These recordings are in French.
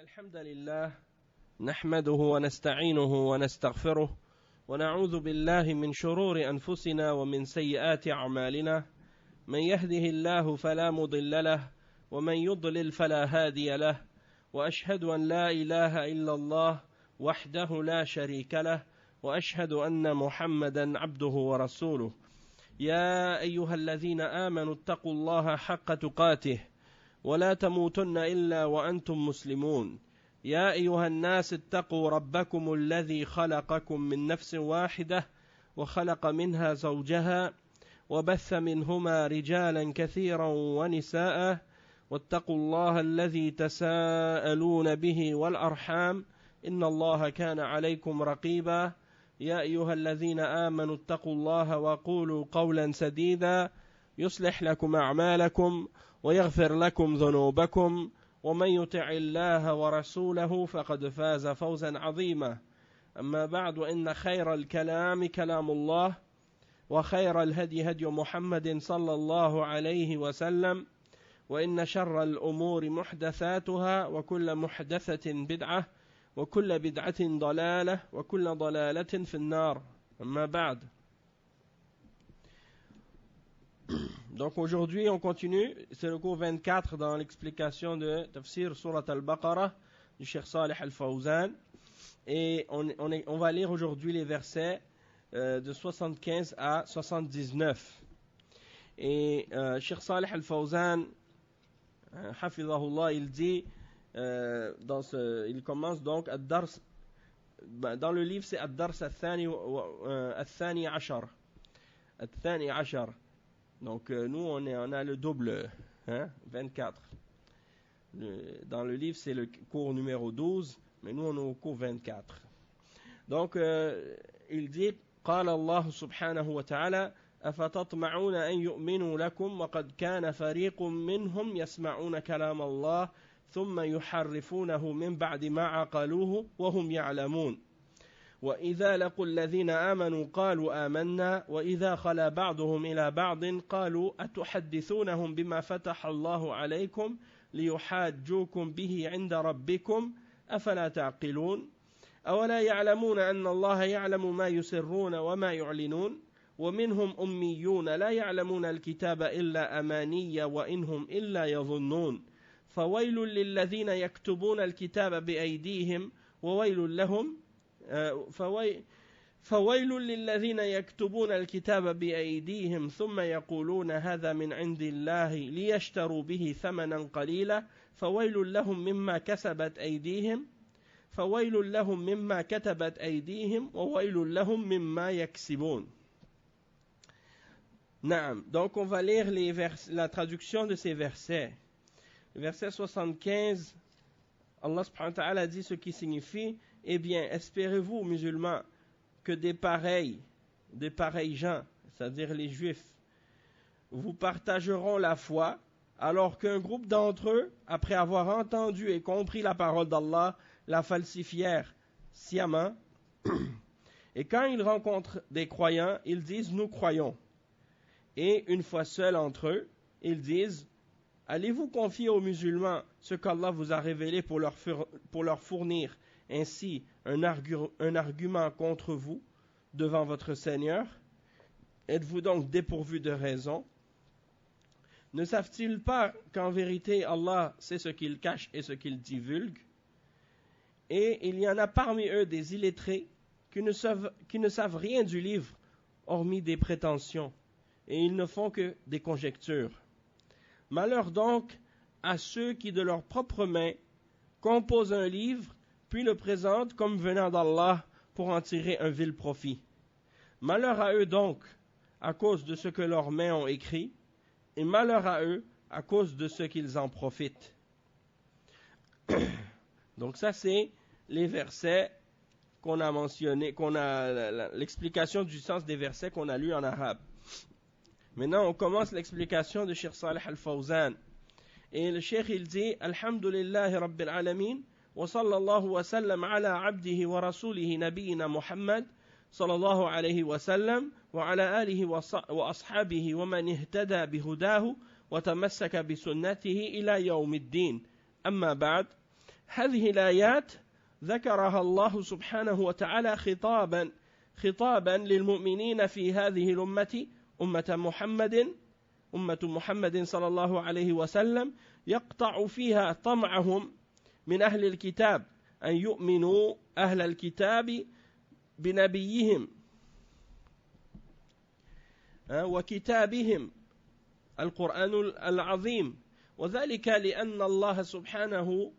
الحمد لله نحمده ونستعينه ونستغفره ونعوذ بالله من شرور أنفسنا ومن سيئات أعمالنا من يهده الله فلا مضل له ومن يضلل فلا هادي له وأشهد أن لا إله إلا الله وحده لا شريك له وأشهد أن محمدا عبده ورسوله يا أيها الذين آمنوا اتقوا الله حق تقاته ولا تموتن إلا وأنتم مسلمون يا أيها الناس اتقوا ربكم الذي خلقكم من نفس واحدة وخلق منها زوجها وبث منهما رجالا كثيرا ونساء واتقوا الله الذي تساءلون به والأرحام إن الله كان عليكم رقيبا يا أيها الذين آمنوا اتقوا الله وقولوا قولا سديدا يصلح لكم أعمالكم ويغفر لكم ذنوبكم ومن يطع الله ورسوله فقد فاز فوزا عظيما أما بعد وإن خير الكلام كلام الله وخير الهدي هدي محمد صلى الله عليه وسلم وإن شر الأمور محدثاتها وكل محدثة بدعة وكل بدعة ضلالة وكل ضلالة في النار أما بعد. Donc aujourd'hui on continue, c'est le cours 24 dans l'explication de Tafsir Surat al-Baqarah du Cheikh Salih al-Fawzan et on va lire aujourd'hui les versets de 75 à 79 et Cheikh Salih al-Fawzan Hafizahullah il dit il commence donc ad-dars, dans le livre c'est ad-dars al-thani ashar. Donc nous on a le double, 24. Dans le livre c'est le cours numéro 12, mais nous on est au cours 24. Donc il dit قال الله سبحانه وتعالى أفتطمعون أن يؤمنوا لكم وقد كان فريق منهم يسمعون كلام الله ثم يحرفونه من بعد ما عقلوه وهم يعلمون وإذا لقوا الذين آمنوا قالوا آمنا وإذا خلا بعضهم إلى بعض قالوا أتحدثونهم بما فتح الله عليكم ليحاجوكم به عند ربكم أفلا تعقلون أولا يعلمون أن الله يعلم ما يسرون وما يعلنون ومنهم أميون لا يعلمون الكتاب إلا أماني وإنهم إلا يظنون فويل للذين يكتبون الكتاب بأيديهم وويل لهم فويل للذين يكتبون الكتاب بأيديهم ثم يقولون هذا من عند الله ليشتروا به ثمنا قليلا فويل لهم مما كسبت أيديهم وويل لهم مما يكسبون. Naam. Donc on va lire la traduction de ces versets. Verset 75, Allah subhanahu wa ta'ala dit ce qui signifie: eh bien, espérez-vous, musulmans, que des pareils gens, c'est-à-dire les juifs, vous partageront la foi, alors qu'un groupe d'entre eux, après avoir entendu et compris la parole d'Allah, la falsifièrent sciemment. Et quand ils rencontrent des croyants, ils disent: nous croyons. Et une fois seuls entre eux, ils disent: allez-vous confier aux musulmans ce qu'Allah vous a révélé pour leur fournir ainsi un argument contre vous devant votre Seigneur? Êtes-vous donc dépourvus de raison? Ne savent-ils pas qu'en vérité Allah sait ce qu'ils cachent et ce qu'ils divulguent? Et il y en a parmi eux des illettrés qui ne savent rien du livre, hormis des prétentions, et ils ne font que des conjectures. Malheur donc à ceux qui de leurs propres mains composent un livre, puis le présentent comme venant d'Allah pour en tirer un vil profit. Malheur à eux donc à cause de ce que leurs mains ont écrit, et malheur à eux à cause de ce qu'ils en profitent. Donc ça c'est les versets qu'on a mentionnés, l'explication du sens des versets qu'on a lus en arabe. Maintenant, on commence l'explication de Cheikh Salih al-Fawzan. Et le Cheikh, il dit: Alhamdulillahi Rabbil Alamin, wa sallallahu wa sallam ala abdihi wa rasulihi nabiyina Muhammad, sallallahu alayhi wa sallam, wa ala alihi wa ashabihi wa man ihtada bihudahu, wa tamassaka bi sunnatihi ila yawmiddin. Amma ba'd. هذه الآيات ذكرها الله سبحانه وتعالى خطابا للمؤمنين في هذه الأمة أمة محمد صلى الله عليه وسلم يقطع فيها طمعهم من أهل الكتاب أن يؤمنوا أهل الكتاب بنبيهم وكتابهم القرآن العظيم، وذلك لأن الله سبحانه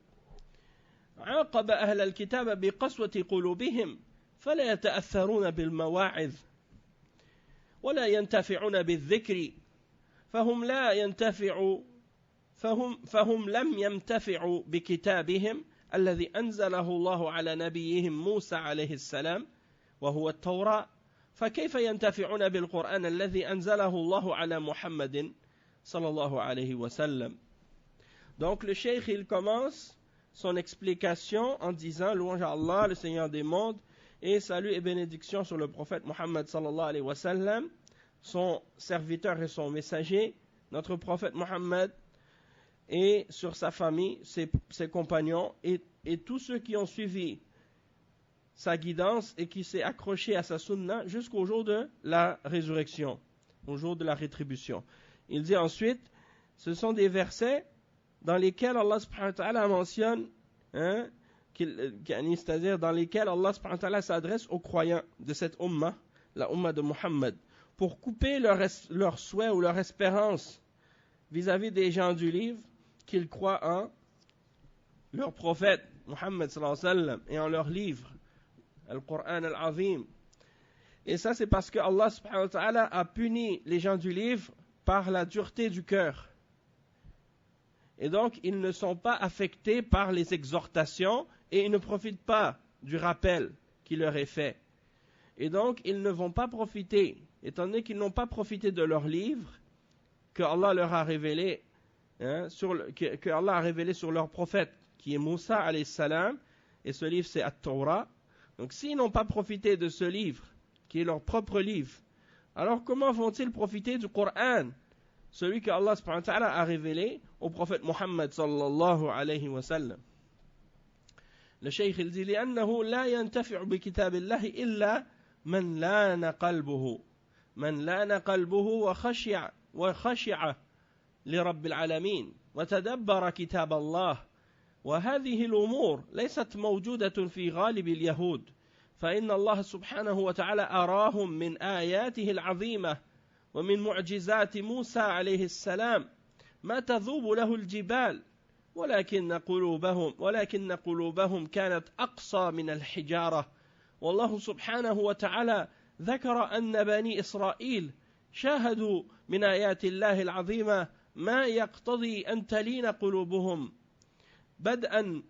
عاقب أهل الكتاب بقسوة قلوبهم فلا يتأثرون بالمواعظ ولا ينتفعون بالذكر، فهم لم ينتفعوا بكتابهم الذي أنزله الله على نبيهم موسى عليه السلام وهو التوراة، فكيف ينتفعون بالقرآن الذي أنزله الله على محمد صلى الله عليه وسلم. Donc le cheikh il commence son explication en disant louange à Allah, le Seigneur des mondes, et salut et bénédiction sur le prophète Mohammed sallallahu alayhi wa sallam, son serviteur et son messager, notre prophète Mohammed, et sur sa famille, ses compagnons, et tous ceux qui ont suivi sa guidance et qui s'est accroché à sa sunna jusqu'au jour de la résurrection, au jour de la rétribution. Il dit ensuite, ce sont des versets dans lesquels Allah subhanahu wa ta'ala mentionne, c'est-à-dire dans lesquels Allah subhanahu wa ta'ala s'adresse aux croyants de cette umma, la umma de Muhammad, pour couper leur souhait ou leur espérance vis-à-vis des gens du livre qu'ils croient en leur prophète Muhammad sallallahu alayhi wa sallam et en leur livre, Al-Qur'an al-Azim. Et ça c'est parce que Allah subhanahu wa ta'ala a puni les gens du livre par la dureté du cœur. Et donc, ils ne sont pas affectés par les exhortations et ils ne profitent pas du rappel qui leur est fait. Et donc, ils ne vont pas profiter, étant donné qu'ils n'ont pas profité de leur livre que Allah leur a révélé, que Allah a révélé sur leur prophète, qui est Moussa alayhi salam, et ce livre c'est At-Torah. Donc, s'ils n'ont pas profité de ce livre, qui est leur propre livre, alors comment vont-ils profiter du Coran, celui que Allah subhanahu wa ta'ala a révélé au prophète Muhammad sallallahu alayhi wa sallam? Le cheikh il dit لأنه لا ينتفع بكتاب الله إلا من لان قلبه وخشع لرب العالمين وتدبر كتاب الله، وهذه الأمور ليست موجودة في غالب اليهود، فإن الله سبحانه وتعالى أراهم من آياته العظيمة ومن معجزات موسى عليه السلام ما تذوب له الجبال، ولكن قلوبهم كانت أقسى من الحجارة. والله سبحانه وتعالى ذكر أن بني إسرائيل شاهدوا من آيات الله العظيمة ما يقتضي أن تلين قلوبهم، بدءا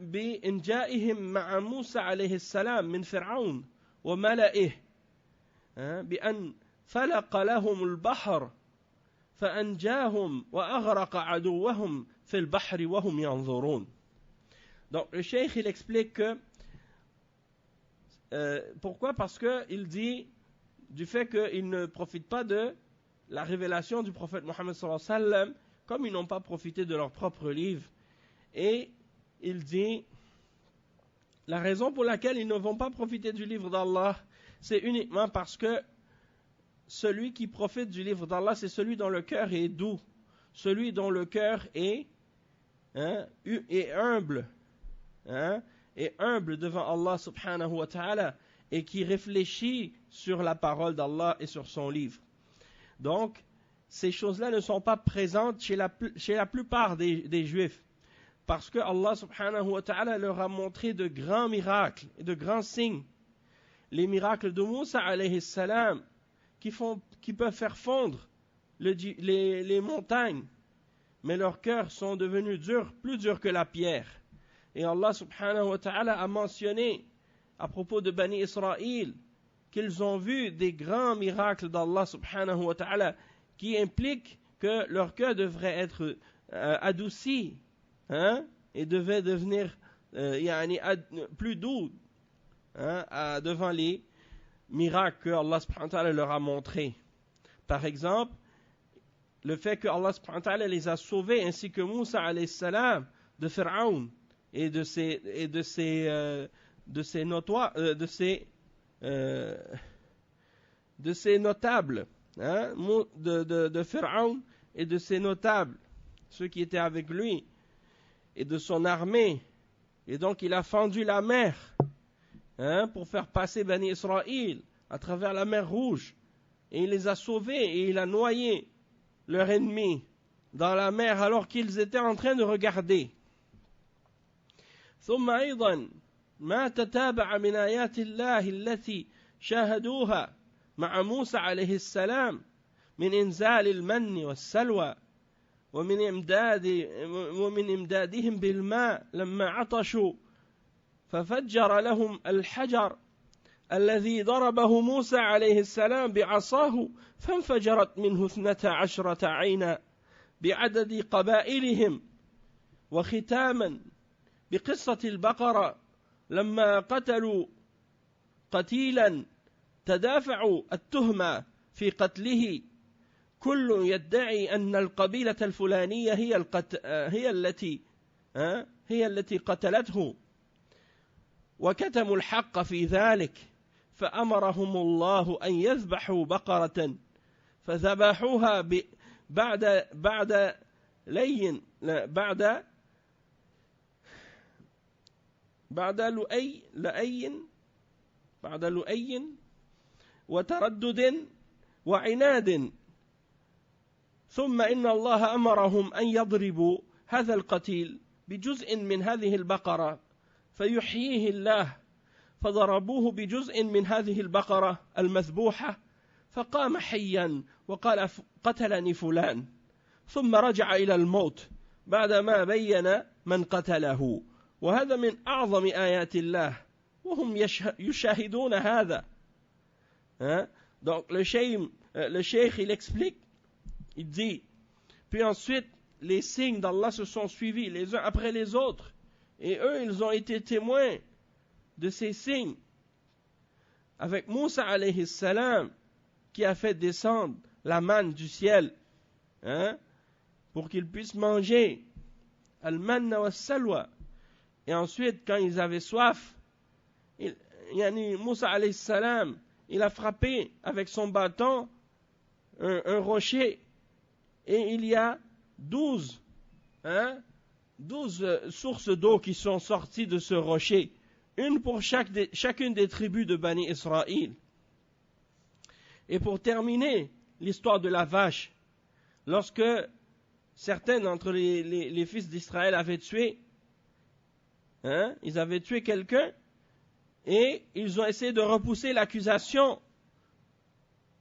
بإنجائهم مع موسى عليه السلام من فرعون وملئه، بأن فلق لهم البحر فأنجاهم وأغرق عدوهم في البحر وهم ينظرون. Donc le cheikh il explique que pourquoi? Parce qu'il dit du fait qu'ils ne profitent pas de la révélation du prophète Mohammed sallallahu alayhi wa sallam, comme ils n'ont pas profité de leur propre livre. Et il dit la raison pour laquelle ils ne vont pas profiter du livre d'Allah, c'est uniquement parce que celui qui profite du livre d'Allah, c'est celui dont le cœur est doux, celui dont le cœur est humble, est humble devant Allah subhanahu wa ta'ala, et qui réfléchit sur la parole d'Allah et sur son livre. Donc, ces choses-là ne sont pas présentes chez la plupart des Juifs, parce que Allah subhanahu wa ta'ala leur a montré de grands miracles et de grands signes. Les miracles de Moussa alayhi salam, qui peuvent faire fondre les montagnes, mais leurs cœurs sont devenus plus durs que la pierre. Et Allah subhanahu wa ta'ala a mentionné à propos de Bani Israël qu'ils ont vu des grands miracles d'Allah subhanahu wa ta'ala qui impliquent que leur cœur devrait être adouci, et devait devenir plus doux devant les miracles que Allah subhanahu wa ta'ala leur a montrés. Par exemple, le fait que Allah subhanahu wa ta'ala les a sauvés ainsi que Moussa alayhi salam de Pharaon et de ses notables, hein, de Pharaon et de ses notables, ceux qui étaient avec lui, et de son armée. Et donc il a fendu la mer, hein, pour faire passer Bani Israël à travers la mer Rouge. Et il les a sauvés et il a noyé leur ennemi dans la mer alors qu'ils étaient en train de regarder. ثم أيضا ما تتابع من آيات الله التي شاهدوها مع موسى عليه السلام من إنزال المن والسلوى ومن إمدادهم بالماء لما عطشوا ففجر لهم الحجر الذي ضربه موسى عليه السلام بعصاه فانفجرت منه 12 عينا بعدد قبائلهم. وختاما بقصة البقرة لما قتلوا قتيلا تدافعوا التهمة في قتله كل يدعي أن القبيلة الفلانية هي التي قتلته وكتموا الحق في ذلك فأمرهم الله أن يذبحوا بقرة فذبحوها بعد لؤي وتردد وعناد ثم إن الله أمرهم أن يضربوا هذا القتيل بجزء من هذه البقرة فيحييه الله فضربوه بجزء من هذه البقرة المذبوحة فقام حيا وقال قتلني فلان ثم رجع إلى الموت بعدما بين من قتله. وهذا من أعظم آيات الله وهم يشاهدون هذا. Donc le cheikh il explique, il dit, puis ensuite les signes d'Allah se sont suivis les uns après les autres et eux ils ont été témoins de ces signes avec Moussa alayhi salam qui a fait descendre la manne du ciel, hein, pour qu'ils puissent manger al-manna wa salwa. Et ensuite quand ils avaient soif, Moussa alayhi salam il a frappé avec son bâton un rocher et il y a 12 sources d'eau qui sont sorties de ce rocher, une pour chacune des tribus de Bani Israël. Et pour terminer l'histoire de la vache, lorsque certains d'entre les fils d'Israël avaient tué, ils avaient tué quelqu'un et ils ont essayé de repousser l'accusation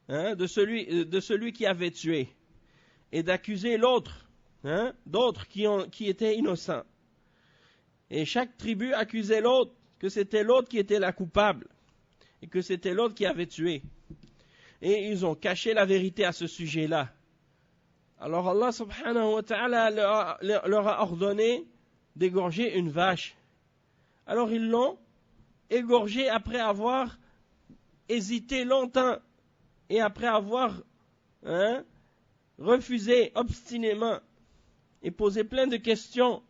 de celui qui avait tué et d'accuser l'autre, d'autres qui étaient innocents. Et chaque tribu accusait l'autre que c'était l'autre qui était la coupable et que c'était l'autre qui avait tué. Et ils ont caché la vérité à ce sujet-là. Alors Allah subhanahu wa ta'ala leur a ordonné d'égorger une vache. Alors ils l'ont égorgée après avoir hésité longtemps et après avoir refusé obstinément et posé plein de questions.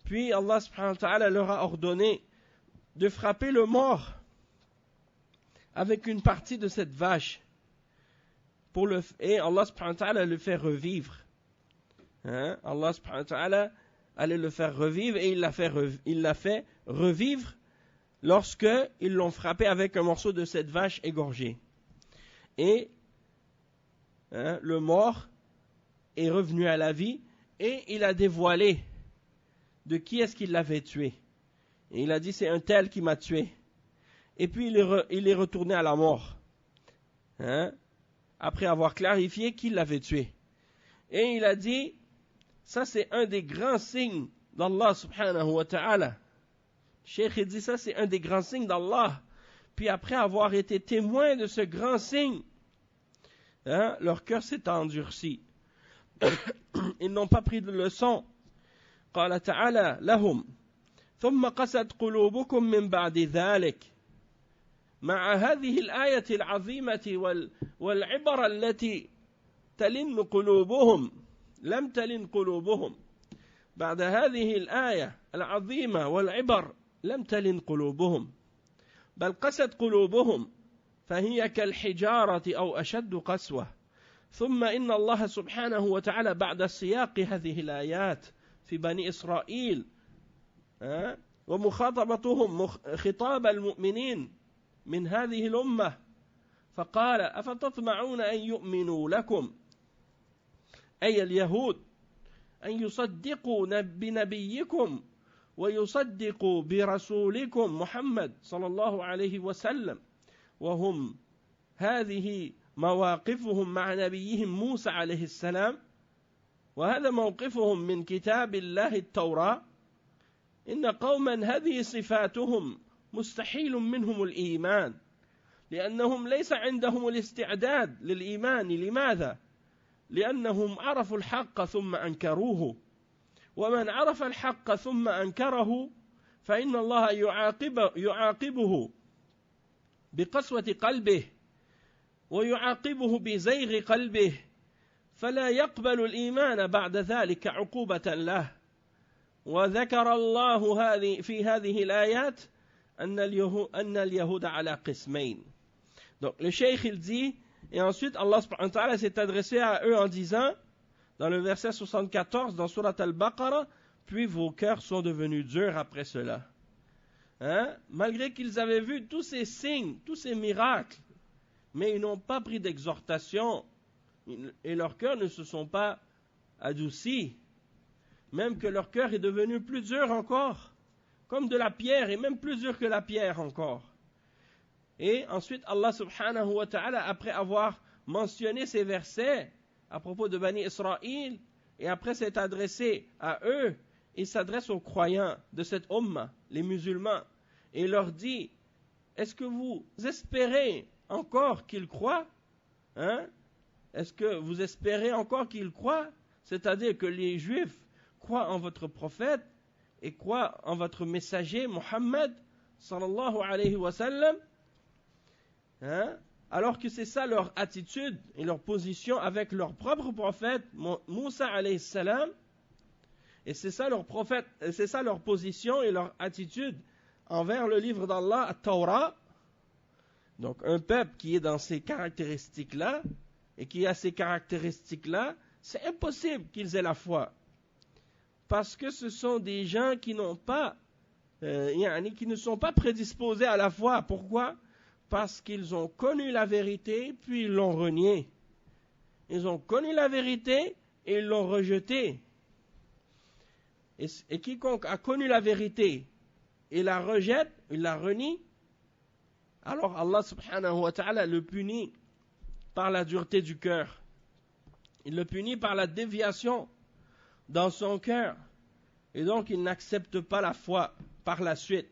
Puis Allah subhanahu wa ta'ala leur a ordonné de frapper le mort avec une partie de cette vache et Allah subhanahu wa ta'ala le fait revivre. Allah subhanahu wa ta'ala allait le faire revivre et il l'a fait revivre lorsque ils l'ont frappé avec un morceau de cette vache égorgée. Et le mort est revenu à la vie et il a dévoilé de qui est-ce qu'il l'avait tué. Et il a dit c'est un tel qui m'a tué. Et puis il est retourné à la mort. Après avoir clarifié qui l'avait tué. Et il a dit ça c'est un des grands signes d'Allah subhanahu wa ta'ala. Cheikh dit ça c'est un des grands signes d'Allah. Puis après avoir été témoin de ce grand signe, leur cœur s'est endurci. Ils n'ont pas pris de leçon. قال تعالى لهم ثم قست قلوبكم من بعد ذلك. مع هذه الآية العظيمة والعبرة التي تلن قلوبهم لم تلن قلوبهم. بعد هذه الآية العظيمة والعبر لم تلن قلوبهم بل قست قلوبهم فهي كالحجارة أو أشد قسوة. ثم إن الله سبحانه وتعالى بعد سياق هذه الآيات في بني إسرائيل ومخاطبتهم خطاب المؤمنين من هذه الأمة فقال أفتطمعون أن يؤمنوا لكم أي اليهود أن يصدقوا بنبيكم ويصدقوا برسولكم محمد صلى الله عليه وسلم وهم هذه مواقفهم مع نبيهم موسى عليه السلام وهذا موقفهم من كتاب الله التوراة. إن قوما هذه صفاتهم مستحيل منهم الإيمان لأنهم ليس عندهم الاستعداد للإيمان. لماذا؟ لأنهم عرفوا الحق ثم أنكروه ومن عرف الحق ثم أنكره فإن الله يعاقبه بقسوة قلبه ويعاقبه بزيغ قلبه فلا يقبل الإيمان بعد ذلك عقوبة له. وذكر الله في هذه الآيات أن اليهود على قسمين. Donc le cheikh il dit, et ensuite Allah subhanahu wa ta'ala s'est adressé à eux en disant, dans le verset 74 dans Surat Al-Baqarah, puis vos cœurs sont devenus durs après cela. Malgré qu'ils avaient vu tous ces signes, tous ces miracles, mais ils n'ont pas pris d'exhortation et leurs cœurs ne se sont pas adoucis, même que leur cœur est devenu plus dur encore, comme de la pierre et même plus dur que la pierre encore. Et ensuite Allah subhanahu wa ta'ala, après avoir mentionné ces versets à propos de Bani Israël et après s'être adressé à eux, il s'adresse aux croyants de cette umma, les musulmans, et leur dit, est-ce que vous espérez encore qu'ils croient? Est-ce que vous espérez encore qu'ils croient? C'est-à-dire que les juifs croient en votre prophète et croient en votre messager Muhammad sallallahu alayhi wa sallam, alors que c'est ça leur attitude et leur position avec leur propre prophète Moussa alayhi salam, et c'est ça leur prophète, c'est ça leur position et leur attitude envers le livre d'Allah, At-Tawra. Donc un peuple qui est dans ces caractéristiques-là et qui a ces caractéristiques-là, c'est impossible qu'ils aient la foi, parce que ce sont des gens qui n'ont pas, qui ne sont pas prédisposés à la foi. Pourquoi? Parce qu'ils ont connu la vérité puis ils l'ont reniée. Ils ont connu la vérité et ils l'ont rejetée. Et quiconque a connu la vérité et la rejette, il la renie, alors Allah subhanahu wa ta'ala le punit par la dureté du cœur. Il le punit par la déviation dans son cœur. Et donc il n'accepte pas la foi par la suite.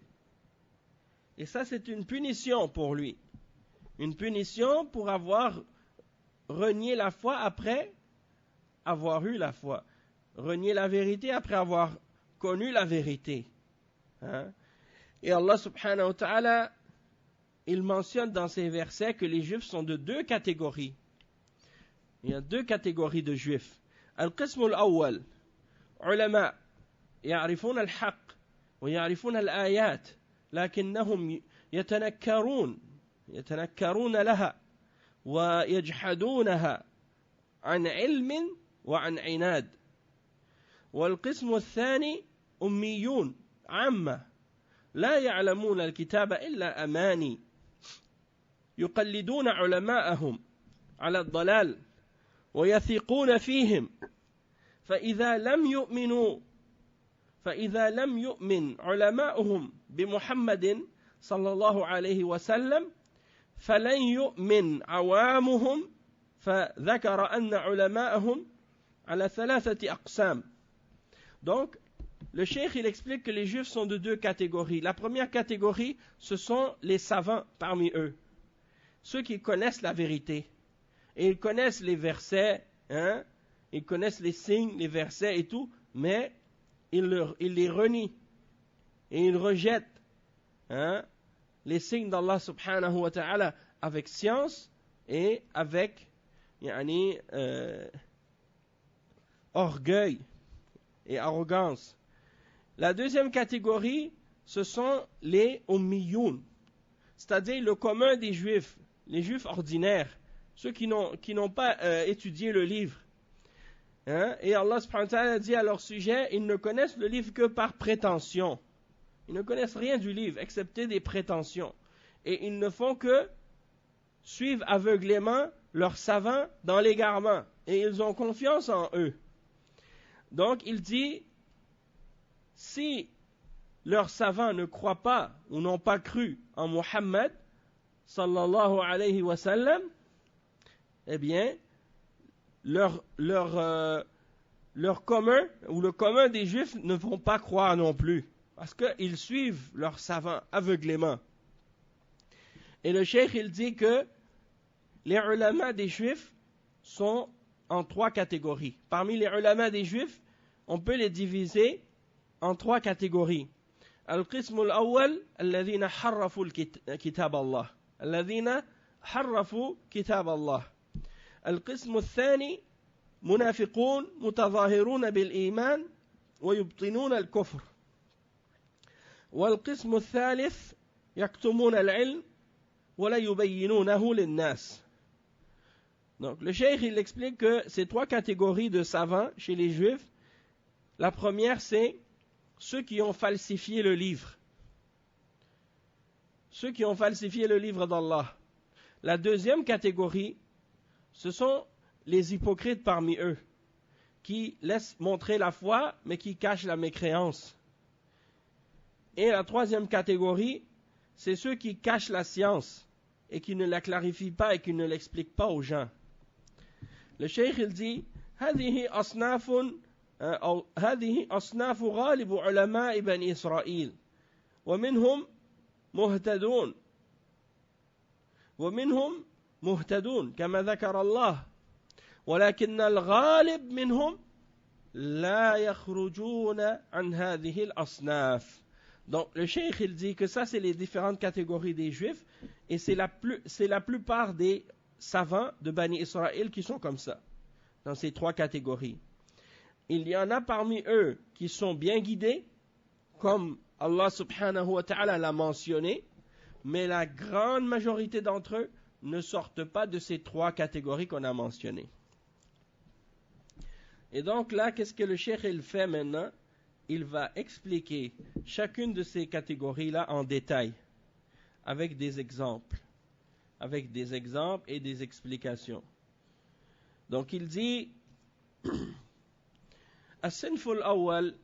Et ça c'est une punition pour lui. Une punition pour avoir renié la foi après avoir eu la foi. Renier la vérité après avoir connu la vérité. Et Allah subhanahu wa ta'ala, il mentionne dans ces versets que les juifs sont de deux catégories. Il y a deux catégories de juifs. Al-Qism al-Awwal, ulama, يعرفون الحق ويعرفون الآيات لكنهم يتنكرون لها ويجحدونها عن علم وعن عناد. والقسم الثاني أميون عامة لا يعلمون الكتاب إلا أماني يقلدون علماءهم على الضلال ويثقون فيهم فإذا لم يؤمن علماؤهم بمحمد صلى الله عليه وسلم فلن يؤمن عوامهم فذكر أن علماءهم على ثلاثة أقسام. Donc, le cheikh il explique que les juifs sont de deux catégories. La première catégorie, ce sont les savants parmi eux, ceux qui connaissent la vérité. Et ils connaissent les versets, ils connaissent les signes, les versets et tout, mais ils les renient et ils rejettent les signes d'Allah subhanahu wa ta'ala avec science et avec orgueil et arrogance. La deuxième catégorie, ce sont les ummiyoun, c'est-à-dire le commun des juifs, les juifs ordinaires, ceux qui n'ont pas étudié le livre. Et Allah subhanahu wa ta'ala dit à leur sujet, ils ne connaissent le livre que par prétention. Ils ne connaissent rien du livre, excepté des prétentions. Et ils ne font que suivre aveuglément leurs savants dans l'égarement. Et ils ont confiance en eux. Donc il dit, si leurs savants ne croient pas ou n'ont pas cru en Muhammad, sallallahu alayhi wa sallam, eh bien, leur commun, ou le commun des Juifs ne vont pas croire non plus, parce qu'ils suivent leurs savants aveuglément. Et le cheikh, il dit que les ulama des Juifs sont en trois catégories. Parmi les ulama des Juifs, on peut les diviser en trois catégories. القسم الأول الذين حرفوا كتاب الله الذين حرفوا كتاب الله القسم الثاني منافقون متظاهرون بالإيمان ويبطنون الكفر والقسم الثالث يكتمون العلم ولا يبينونه للناس. Donc le cheikh il explique que ces trois catégories de savants chez les juifs, la première c'est ceux qui ont falsifié le livre. Ceux qui ont falsifié le livre d'Allah. La deuxième catégorie, ce sont les hypocrites parmi eux, qui laissent montrer la foi, mais qui cachent la mécréance. Et la troisième catégorie, c'est ceux qui cachent la science, et qui ne la clarifient pas et qui ne l'expliquent pas aux gens. Le cheikh il dit, هذه أصناف غالب علماء بني إسرائيل ومنهم مهتدون كما ذكر الله ولكن الغالب منهم لا يخرجون عن هذه الأصناف. Donc le cheikh il dit que ça c'est les différentes catégories des juifs et c'est la plupart des savants de Bani Israël qui sont comme ça, dans ces trois catégories. Il y en a parmi eux qui sont bien guidés, comme Allah subhanahu wa ta'ala l'a mentionné, mais la grande majorité d'entre eux ne sortent pas de ces trois catégories qu'on a mentionnées. Et donc là, qu'est-ce que le cheikh il fait maintenant? Il va expliquer chacune de ces catégories-là en détail, avec des exemples et des explications. Donc il dit الصنف الأول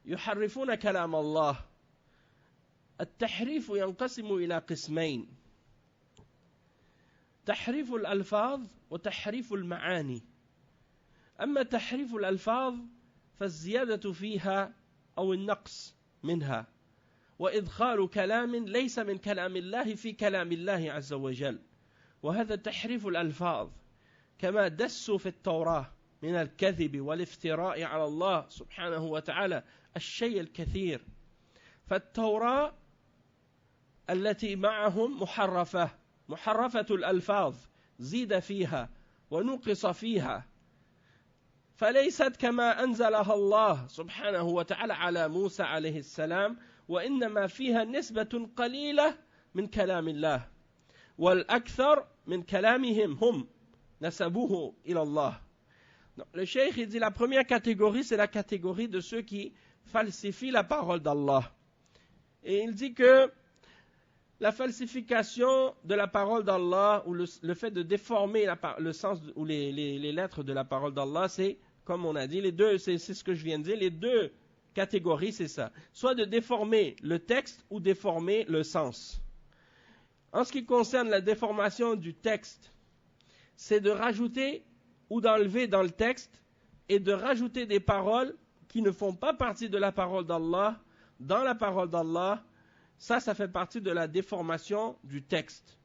يحرفون كلام الله. التحريف ينقسم إلى قسمين: تحريف الألفاظ وتحريف المعاني. أما تحريف الألفاظ فالزيادة فيها أو النقص منها وإدخال كلام ليس من كلام الله في كلام الله عز وجل، وهذا تحريف الألفاظ كما دسوا في التوراة من الكذب والافتراء على الله سبحانه وتعالى الشيء الكثير. فالتوراة التي معهم محرفة الألفاظ، زيد فيها ونقص فيها، فليست كما أنزلها الله سبحانه وتعالى على موسى عليه السلام، وإنما فيها نسبة قليلة من كلام الله، والأكثر من كلامهم هم نسبوه إلى الله. Donc, le cheikh il dit la première catégorie, c'est la catégorie de ceux qui falsifient la parole d'Allah. Et il dit que la falsification de la parole d'Allah ou le fait de déformer le sens ou les lettres de la parole d'Allah, c'est, comme on a dit, les deux, c'est ce que je viens de dire, les deux catégories, c'est ça. Soit de déformer le texte ou déformer le sens. En ce qui concerne la déformation du texte, c'est de rajouter ou d'enlever dans le texte et de rajouter des paroles qui ne font pas partie de la parole d'Allah dans la parole d'Allah. Ça fait partie de la déformation du texte.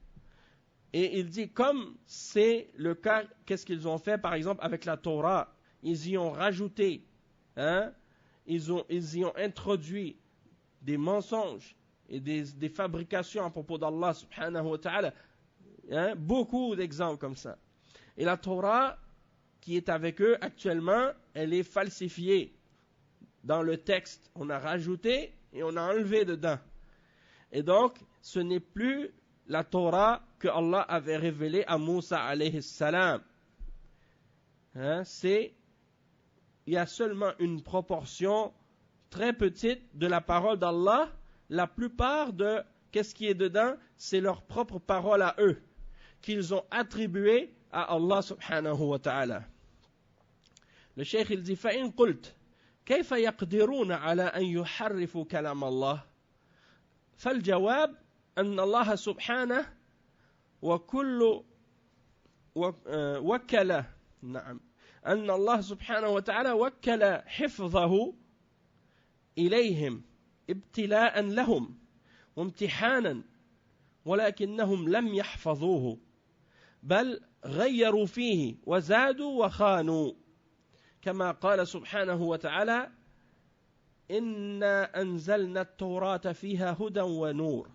Et il dit, comme c'est le cas, qu'est-ce qu'ils ont fait par exemple avec la Torah? Ils y ont rajouté, ils y ont introduit des mensonges et des fabrications à propos d'Allah subhanahu wa ta'ala. Beaucoup d'exemples comme ça. Et la Torah qui est avec eux actuellement, elle est falsifiée. dans le texte, on a rajouté et on a enlevé dedans. Et donc, ce n'est plus la Torah que Allah avait révélée à Moussa alayhi salam. Il y a seulement une proportion très petite de la parole d'Allah. La plupart de qu'est-ce qui est dedans, c'est leur propre parole à eux, qu'ils ont attribuée à Allah subhanahu wa ta'ala. Le cheikh il dit فَإِن قُلْتَ كيف يقدرون على أن يحرفوا كلام الله فالجواب أن الله سبحانه وكل أن الله سبحانه وتعالى وكل حفظه إليهم ابتلاء لهم وامتحانا ولكنهم لم يحفظوه بل غيروا فيه وزادوا وخانوا كما قال سبحانه وتعالى إنا أنزلنا التوراة فيها هدى ونور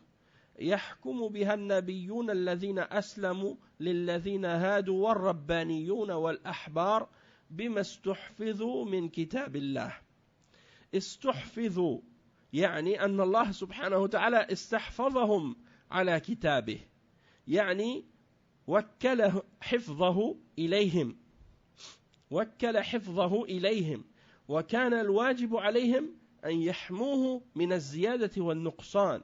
يحكم بها النبيون الذين أسلموا للذين هادوا والربانيون والأحبار بما استحفظوا من كتاب الله. استحفظوا يعني أن الله سبحانه وتعالى استحفظهم على كتابه، يعني وكل حفظه إليهم وكان الواجب عليهم أن يحموه من الزيادة والنقصان.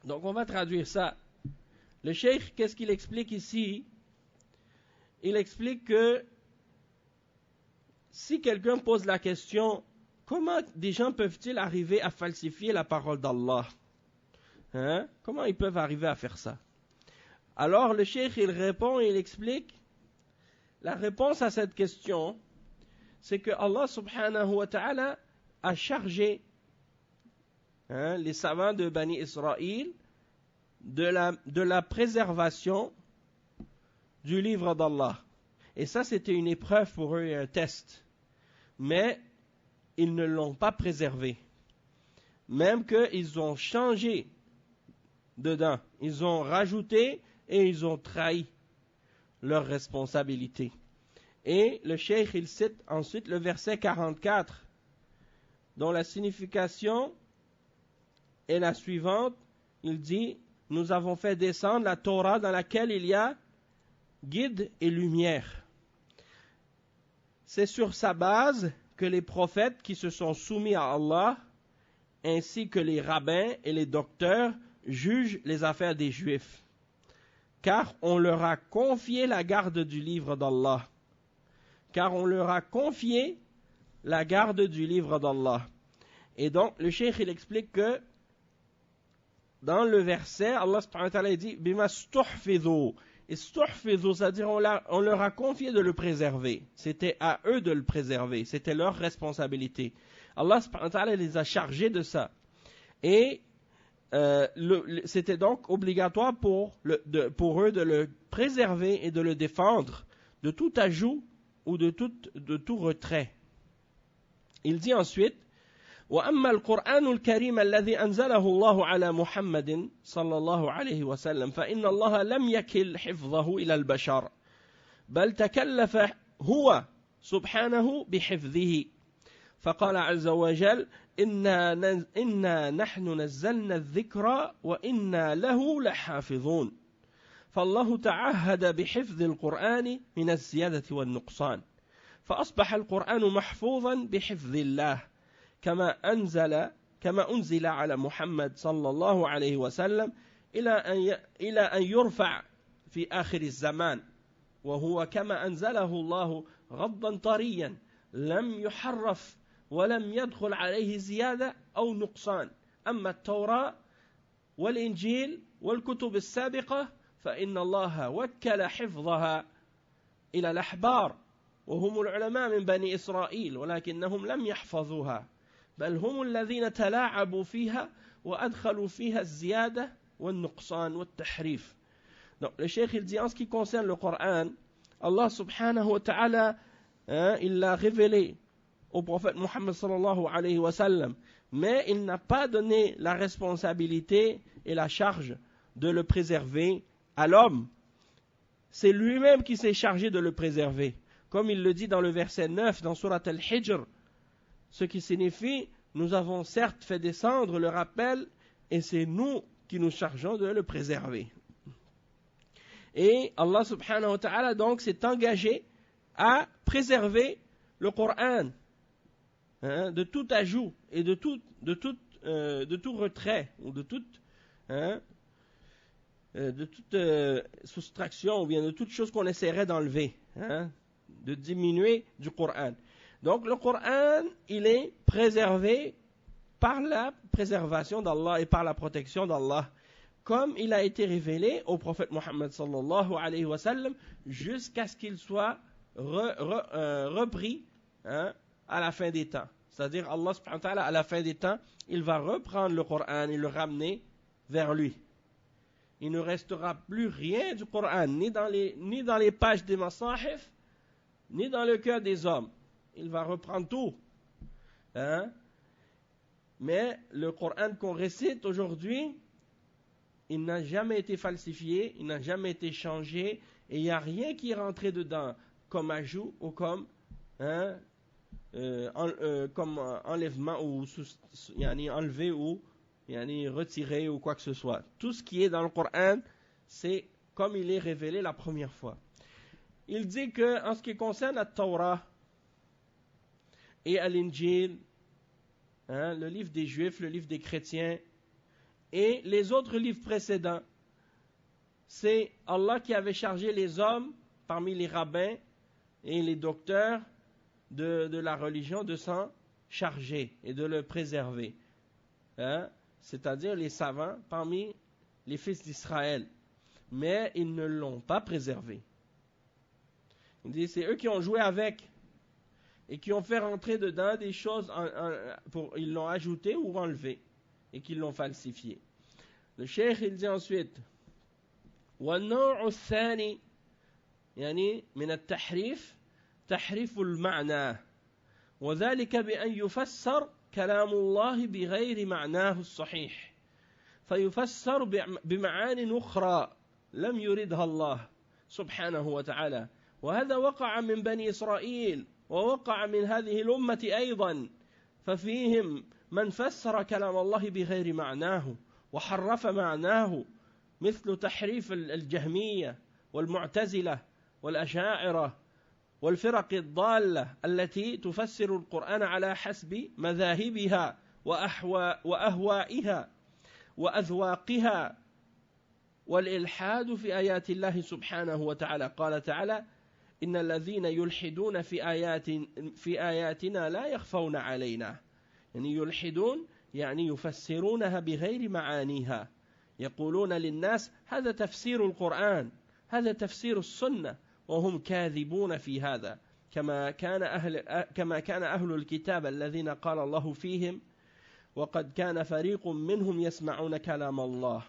Donc on va traduire ça. Le cheikh, qu'est-ce qu'il explique ici? Il explique que si quelqu'un pose la question, comment des gens peuvent-ils arriver à falsifier la parole d'Allah? Comment ils peuvent arriver à faire ça? Alors le cheikh, il répond et il explique. La réponse à cette question, c'est que Allah subhanahu wa ta'ala a chargé les savants de Bani Israël de la préservation du livre d'Allah. Et ça, c'était une épreuve pour eux et un test. Mais ils ne l'ont pas préservé. Même qu'ils ont changé dedans. Ils ont rajouté et ils ont trahi leur responsabilité. Et le cheikh, il cite ensuite le verset 44, dont la signification est la suivante. Il dit, nous avons fait descendre la Torah dans laquelle il y a guide et lumière. C'est sur sa base que les prophètes qui se sont soumis à Allah, ainsi que les rabbins et les docteurs, jugent les affaires des Juifs. Car on leur a confié la garde du livre d'Allah. Et donc, le cheikh, il explique que dans le verset, Allah subhanahu wa ta'ala dit bima stuhfidhu. Stuhfidhu, c'est-à-dire on leur a confié de le préserver. C'était à eux de le préserver. C'était leur responsabilité. Allah subhanahu wa ta'ala les a chargés de ça. Et c'était donc obligatoire pour eux de le préserver et de le défendre de tout ajout ou de tout retrait. Il dit ensuite وأما القرآن الكريم الذي أنزله الله على محمد صلى الله عليه وسلم فإن الله لم يكل حفظه إلى البشر بل تكلف هو سبحانه بحفظه فقال عز وجل إنا نحن نزلنا الذكر وإنا له لحافظون فالله تعهد بحفظ القرآن من الزيادة والنقصان فأصبح القرآن محفوظا بحفظ الله كما أنزل على محمد صلى الله عليه وسلم إلى أن يرفع في آخر الزمان وهو كما أنزله الله غضا طريا لم يحرف ولم يدخل عليه زيادة أو نقصان أما التوراة والإنجيل والكتب السابقة فإن الله وكل حفظها إلى الأحبار وهم العلماء من بني إسرائيل ولكنهم لم يحفظوها بل هم الذين تلاعبوا فيها وأدخلوا فيها الزيادة والنقصان والتحريف. Donc le cheikh il dit en ce qui concerne le Coran, Allah subhanahu wa ta'ala il l'a révélé au prophète Muhammad sallallahu alayhi wa sallam, mais il n'a pas donné la responsabilité et la charge de le préserver à l'homme. C'est lui-même qui s'est chargé de le préserver. Comme il le dit dans le verset 9 dans Surat Al-Hijr, ce qui signifie nous avons certes fait descendre le rappel et c'est nous qui nous chargeons de le préserver. Et Allah subhanahu wa ta'ala donc s'est engagé à préserver le Coran de tout ajout et de tout retrait ou de toute soustraction ou bien de toute chose qu'on essaierait d'enlever, de diminuer du Coran. Donc le Coran, il est préservé par la préservation d'Allah et par la protection d'Allah, comme il a été révélé au prophète Mohammed sallallahu alayhi wa sallam jusqu'à ce qu'il soit repris à la fin des temps. C'est-à-dire Allah subhanahu wa ta'ala à la fin des temps, il va reprendre le Coran et le ramener vers lui. Il ne restera plus rien du Coran, ni dans les pages des masahif, ni dans le cœur des hommes. Il va reprendre tout. Mais le Coran qu'on récite aujourd'hui, il n'a jamais été falsifié, il n'a jamais été changé, et il n'y a rien qui est rentré dedans comme ajout ou comme enlèvement ou enlevé ou retiré ou quoi que ce soit. Tout ce qui est dans le Coran, c'est comme il est révélé la première fois. Il dit que en ce qui concerne la Torah et l'Injil, le livre des Juifs, le livre des chrétiens et les autres livres précédents, c'est Allah qui avait chargé les hommes parmi les rabbins et les docteurs de la religion de s'en charger et de le préserver. C'est-à-dire les savants parmi les fils d'Israël. Mais ils ne l'ont pas préservé. Il dit c'est eux qui ont joué avec et qui ont fait rentrer dedans des choses, ils l'ont ajouté ou enlevé et qui l'ont falsifié. Le cheikh il dit ensuite والنوع الثاني يعني من التحريف تحريف المعنى وذلك بأن يفسر كلام الله بغير معناه الصحيح فيفسر بمعان أخرى لم يردها الله سبحانه وتعالى وهذا وقع من بني إسرائيل ووقع من هذه الأمة أيضا ففيهم من فسر كلام الله بغير معناه وحرف معناه مثل تحريف الجهمية والمعتزلة والأشاعرة والفرق الضالة التي تفسر القرآن على حسب مذاهبها وأهوائها وأذواقها والإلحاد في آيات الله سبحانه وتعالى قال تعالى إن الذين يلحدون في آياتنا لا يخفون علينا يعني يلحدون يعني يفسرونها بغير معانيها يقولون للناس هذا تفسير القرآن هذا تفسير السنة وهم كاذبون في هذا كما كان أهل الكتاب الذين قال الله فيهم وقد كان فريق منهم يسمعون كلام الله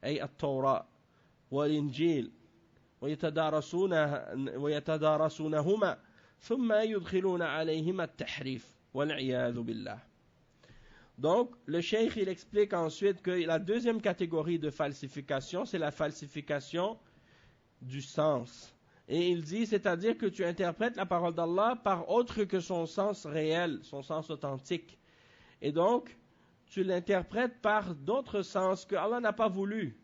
أي التوراة والإنجيل ويتدارسونهما ثم يدخلون عليهما التحريف والعياذ بالله. Donc, le cheikh, il explique ensuite que la deuxième catégorie de falsification, c'est la falsification du sens. Et il dit, c'est-à-dire que tu interprètes la parole d'Allah par autre que son sens réel, son sens authentique. Et donc, tu l'interprètes par d'autres sens que Allah n'a pas voulu.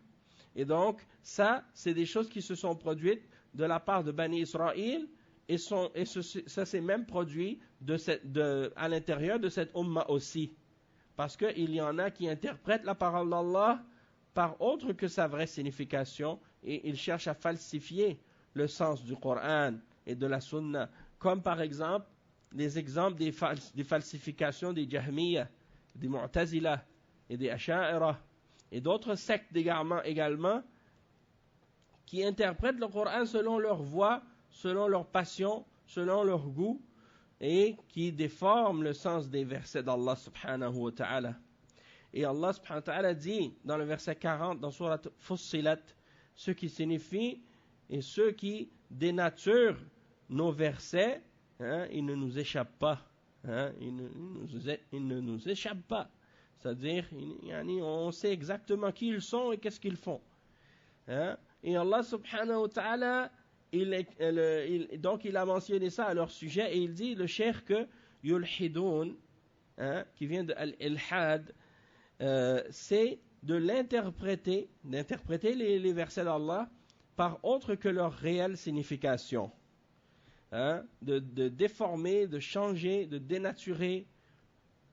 Et donc, ça, c'est des choses qui se sont produites de la part de Bani Israël, et ça s'est même produit à l'intérieur de cette umma aussi. Parce qu'il y en a qui interprètent la parole d'Allah par autre que sa vraie signification, et ils cherchent à falsifier le sens du Coran et de la Sunna. Comme par exemple, les exemples des falsifications des Jahmiyyah, des Mu'tazila et des Asha'ira, et d'autres sectes également, qui interprètent le Coran selon leur voix, selon leur passion, selon leur goût, et qui déforment le sens des versets d'Allah subhanahu wa ta'ala. Et Allah subhanahu wa ta'ala dit dans le verset 40 dans Surat Fussilat, ce qui signifie et ceux qui dénaturent nos versets, ils ne nous échappent pas. Ils ne nous échappent pas. C'est-à-dire, on sait exactement qui ils sont et qu'est-ce qu'ils font. Et Allah subhanahu wa ta'ala, donc il a mentionné ça à leur sujet et il dit, le cheikh, que yulhidoun, hein, qui vient de al-ilhad, c'est d'interpréter les versets d'Allah par autre que leur réelle signification. Hein, de déformer, de changer, de dénaturer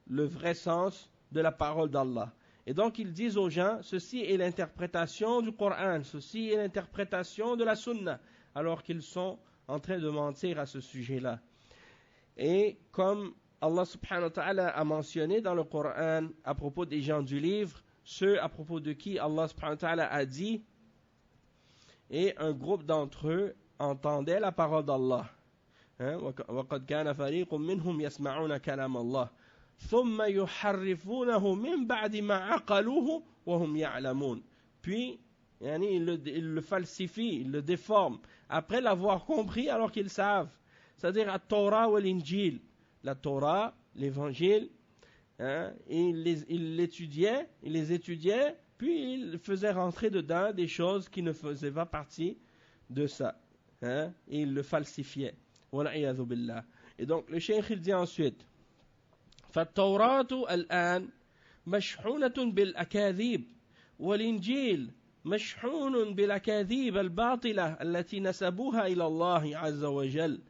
le vrai sens de la parole d'Allah. Et donc ils disent aux gens, ceci est l'interprétation du Coran, ceci est l'interprétation de la Sunna, alors qu'ils sont en train de mentir à ce sujet-là. Et comme Allah subhanahu wa ta'ala a mentionné dans le Coran à propos des gens du livre, ceux à propos de qui Allah subhanahu wa ta'ala a dit, et un groupe d'entre eux entendait la parole d'Allah. وَقَدْ كَانَ فَرِيقٌ مِّنْهُمْ يَسْمَعُونَ كَلَامَ اللَّهِ ثُمَّ يُحَرِّفُونَهُ مِنْ بَعْدِ مَا عَقَلُوهُ وَهُمْ يَعْلَمُونَ. Puis, ils le falsifient, ils le déforment, après l'avoir compris alors qu'ils savent. C'est-à-dire la Torah ou l'Injil. La Torah, l'Évangile, ils les étudiaient, puis ils faisaient rentrer dedans des choses qui ne faisaient pas partie de ça. Et ils le falsifiaient. Et donc le cheikh il dit ensuite, فالتوراة الآن مشحونة بالأكاذيب والإنجيل مشحون بالأكاذيب الباطلة التي نسبوها إلى الله عز وجل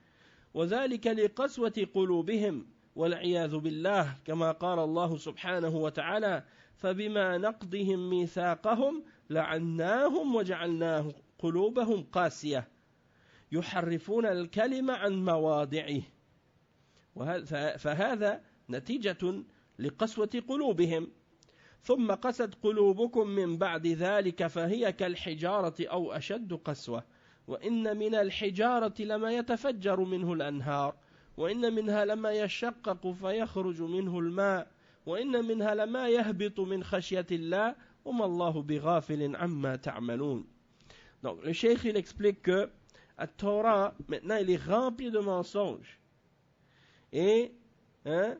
وذلك لقسوة قلوبهم والعياذ بالله كما قال الله سبحانه وتعالى فبما نقضهم ميثاقهم لعناهم وجعلناه قلوبهم قاسية يحرفون الكلمة عن مواضعه فهذا نتيجة لقسوة قلوبهم ثم قست قلوبكم من بعد ذلك فهي كالحجارة أو أشد قسوة وإن من الحجارة لما يتفجر منه الأنهار وإن منها لما يشقق فيخرج منه الماء وإن منها لما يهبط من خشية الله وما الله بغافل عما تعملون. Donc le cheikh il explique que la Torah maintenant il est rempli de mensonges et la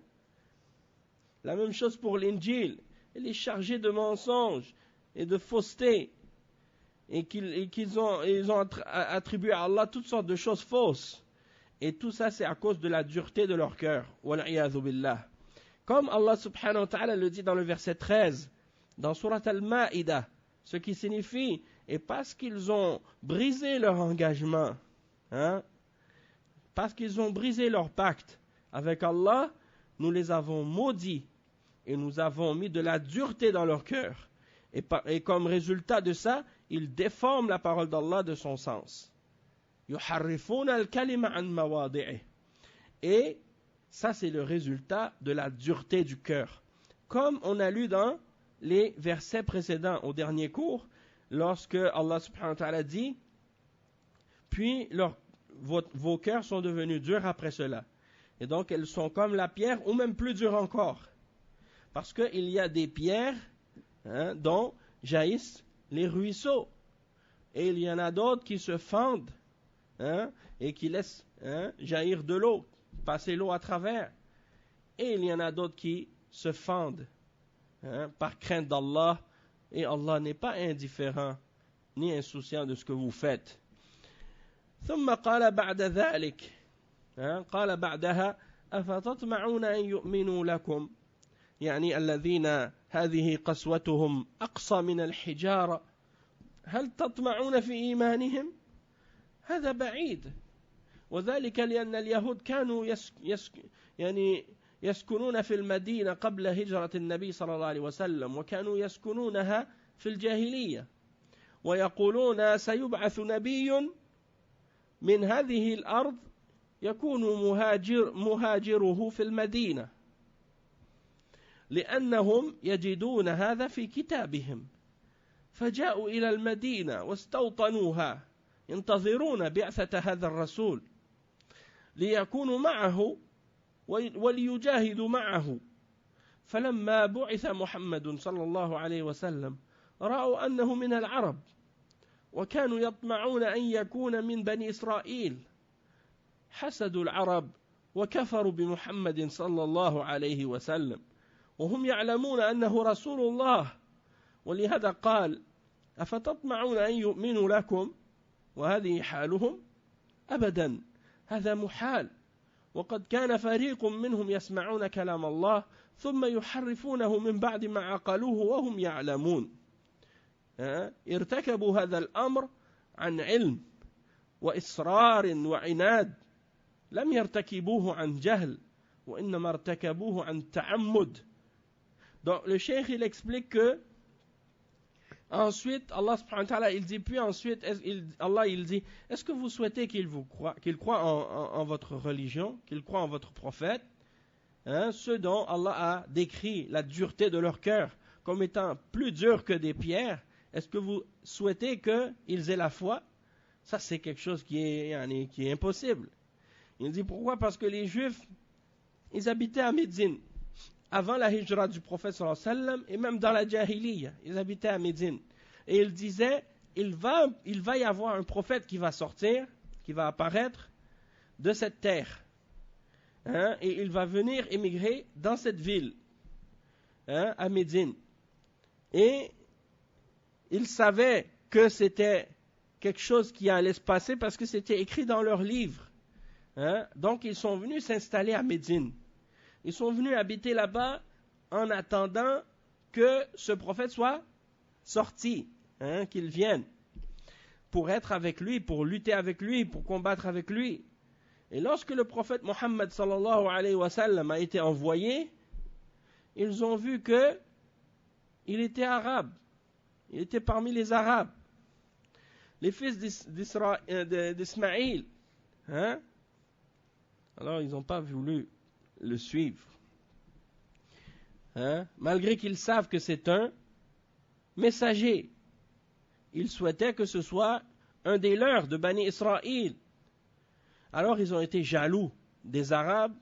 même chose pour l'Injil, il est chargé de mensonges et de fausseté et qu'ils ont attribué à Allah toutes sortes de choses fausses. Et tout ça, c'est à cause de la dureté de leur cœur. Wal'iyadhu billah. Comme Allah subhanahu wa ta'ala le dit dans le verset 13, dans Surat Al-Ma'idah, ce qui signifie, et parce qu'ils ont brisé leur engagement, parce qu'ils ont brisé leur pacte avec Allah, nous les avons maudits et nous avons mis de la dureté dans leur cœur. Et comme résultat de ça, ils déforment la parole d'Allah de son sens. يحرفون الكلمة عن مواضعه. Et ça c'est le résultat de la dureté du cœur. Comme on a lu dans les versets précédents au dernier cours, lorsque Allah subhanahu wa ta'ala dit, puis vos cœurs sont devenus durs après cela. Et donc elles sont comme la pierre ou même plus dures encore. Parce qu'il y a des pierres dont jaillissent les ruisseaux. Et il y en a d'autres qui se fendent et qui laissent jaillir de l'eau, passer l'eau à travers. Et il y en a d'autres qui se fendent par crainte d'Allah. Et Allah n'est pas indifférent ni insouciant de ce que vous faites. ثم قال بعد ذلك قال بعدها أفتطمعون أن يؤمنوا لكم يعني الذين هذه قسوتهم أقصى من الحجارة هل تطمعون في إيمانهم؟ هذا بعيد وذلك لأن اليهود كانوا يسكنون في المدينة قبل هجرة النبي صلى الله عليه وسلم وكانوا يسكنونها في الجاهلية ويقولون سيبعث نبي من هذه الأرض يكون مهاجره في المدينة لأنهم يجدون هذا في كتابهم فجاءوا إلى المدينة واستوطنوها ينتظرون بعثة هذا الرسول ليكونوا معه وليجاهدوا معه فلما بعث محمد صلى الله عليه وسلم رأوا أنه من العرب وكانوا يطمعون أن يكون من بني إسرائيل حسدوا العرب وكفروا بمحمد صلى الله عليه وسلم وهم يعلمون أنه رسول الله ولهذا قال أفتطمعون أن يؤمنوا لكم وهذه حالهم أبدا هذا محال وقد كان فريق منهم يسمعون كلام الله ثم يحرفونه من بعد ما عقلوه وهم يعلمون. ارتكبوا هذا الأمر عن علم وإصرار وعناد، لم يرتكبوه عن جهل وإنما ارتكبوه عن تعمد. Donc le cheikh il explique que ensuite Allah subhanahu wa ta'ala il dit, puis ensuite Allah il dit, est-ce que vous souhaitez qu'ils croient en votre religion, qu'ils croient en votre prophète, ceux dont Allah a décrit la dureté de leur cœur comme étant plus dur que des pierres, est-ce que vous souhaitez qu'ils aient la foi? Ça c'est quelque chose qui est impossible. Il dit pourquoi? Parce que les Juifs ils habitaient à Médine avant la hijra du prophète sallallahu alayhi wa sallam, et même dans la jahiliya, ils habitaient à Médine. Et ils disaient, il va y avoir un prophète qui va sortir, qui va apparaître de cette terre. Et il va venir émigrer dans cette ville, à Médine. Et ils savaient que c'était quelque chose qui allait se passer parce que c'était écrit dans leurs livres. Donc ils sont venus s'installer à Médine. Ils sont venus habiter là-bas en attendant que ce prophète soit sorti, qu'il vienne pour être avec lui, pour lutter avec lui, pour combattre avec lui. Et lorsque le prophète Mohammed sallallahu alayhi wa sallam a été envoyé, ils ont vu que il était arabe, il était parmi les Arabes, les fils d'Ismaïl. Alors ils n'ont pas voulu le suivre. Malgré qu'ils savent que c'est un messager, ils souhaitaient que ce soit un des leurs de Bani Israël. Alors ils ont été jaloux des Arabes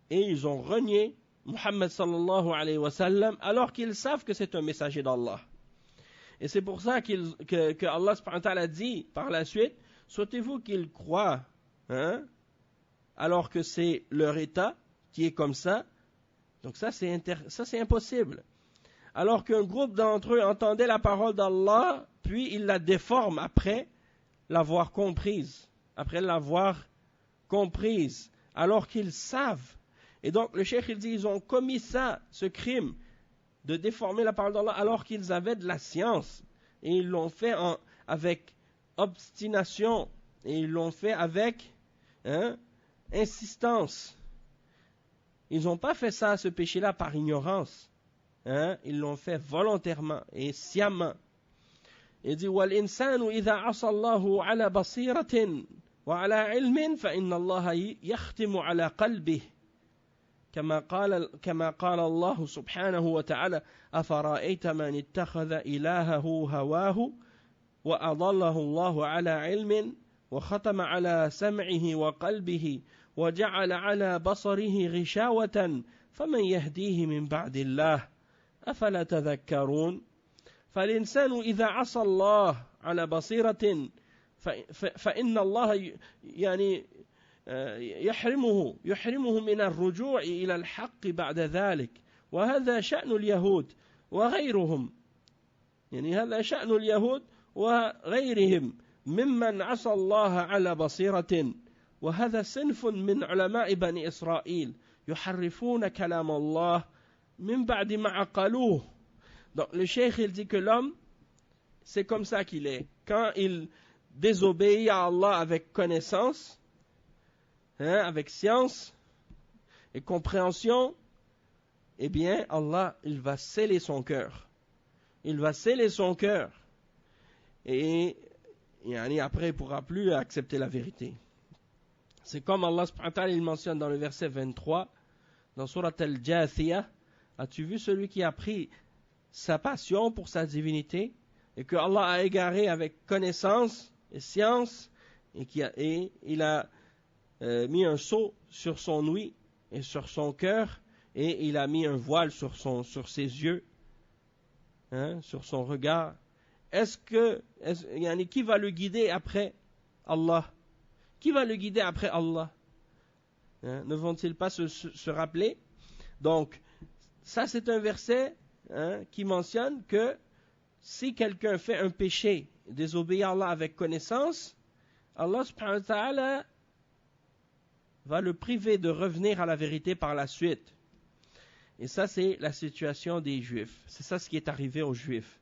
et ils ont renié Muhammad sallallahu alayhi wa sallam alors qu'ils savent que c'est un messager d'Allah. Et c'est pour ça que Allah subhanahu wa ta'ala dit par la suite, souhaitez-vous qu'ils croient alors que c'est leur état qui est comme ça? Donc ça c'est impossible. Alors qu'un groupe d'entre eux entendait la parole d'Allah, puis ils la déforment après l'avoir comprise. Alors qu'ils savent. Et donc le cheikh il dit, ils ont commis ce crime de déformer la parole d'Allah alors qu'ils avaient de la science. Et ils l'ont fait avec obstination. Et ils l'ont fait avec insistance. Ils n'ont pas fait ça, ce péché-là, par ignorance. Ils l'ont fait volontairement et sciemment. Il dit, وَالْإِنسَانُ إِذَا عَصَى اللَّهُ عَلَى بَصِيرَةٍ وَعَلَى عِلْمٍ فَإِنَّ اللَّهَ يَخْتِمُ عَلى قَلْبِهِ كما قال الله سبحانه وتعالى أفرأيت من اتخذ إلهه هواه وأضله الله على علم وختم على سمعه وقلبه وجعل على بصره غشاوة فمن يهديه من بعد الله أفلا تذكرون فالإنسان إذا عصى الله على بصيرة فإن الله يحرمه من الرجوع إلى الحق بعد ذلك وهذا شأن اليهود وغيرهم هذا شأن اليهود وغيرهم ممن عصى الله على بصيرة وهذا صنف من علماء بني إسرائيل يحرفون كلام الله من بعد ما عقلوه. Donc le cheikh il dit que l'homme c'est comme ça qu'il est. Quand il désobéit à Allah avec connaissance, avec science et compréhension, eh bien Allah il va sceller son cœur. Il va sceller son cœur. Et après il ne pourra plus accepter la vérité. C'est comme Allah subhanahu wa ta'ala il mentionne dans le verset 23 dans Surat Al-Jathiyah, as-tu vu celui qui a pris sa passion pour sa divinité et que Allah a égaré avec connaissance et science et il a mis un sceau sur son ouïe et sur son cœur et il a mis un voile sur ses yeux, sur son regard. Qui va le guider après Allah? Qui va le guider après Allah? Ne vont-ils pas se rappeler? Donc, ça c'est un verset qui mentionne que si quelqu'un fait un péché, désobéir à Allah avec connaissance, Allah subhanahu wa ta'ala va le priver de revenir à la vérité par la suite. Et ça, c'est la situation des Juifs. C'est ça ce qui est arrivé aux Juifs.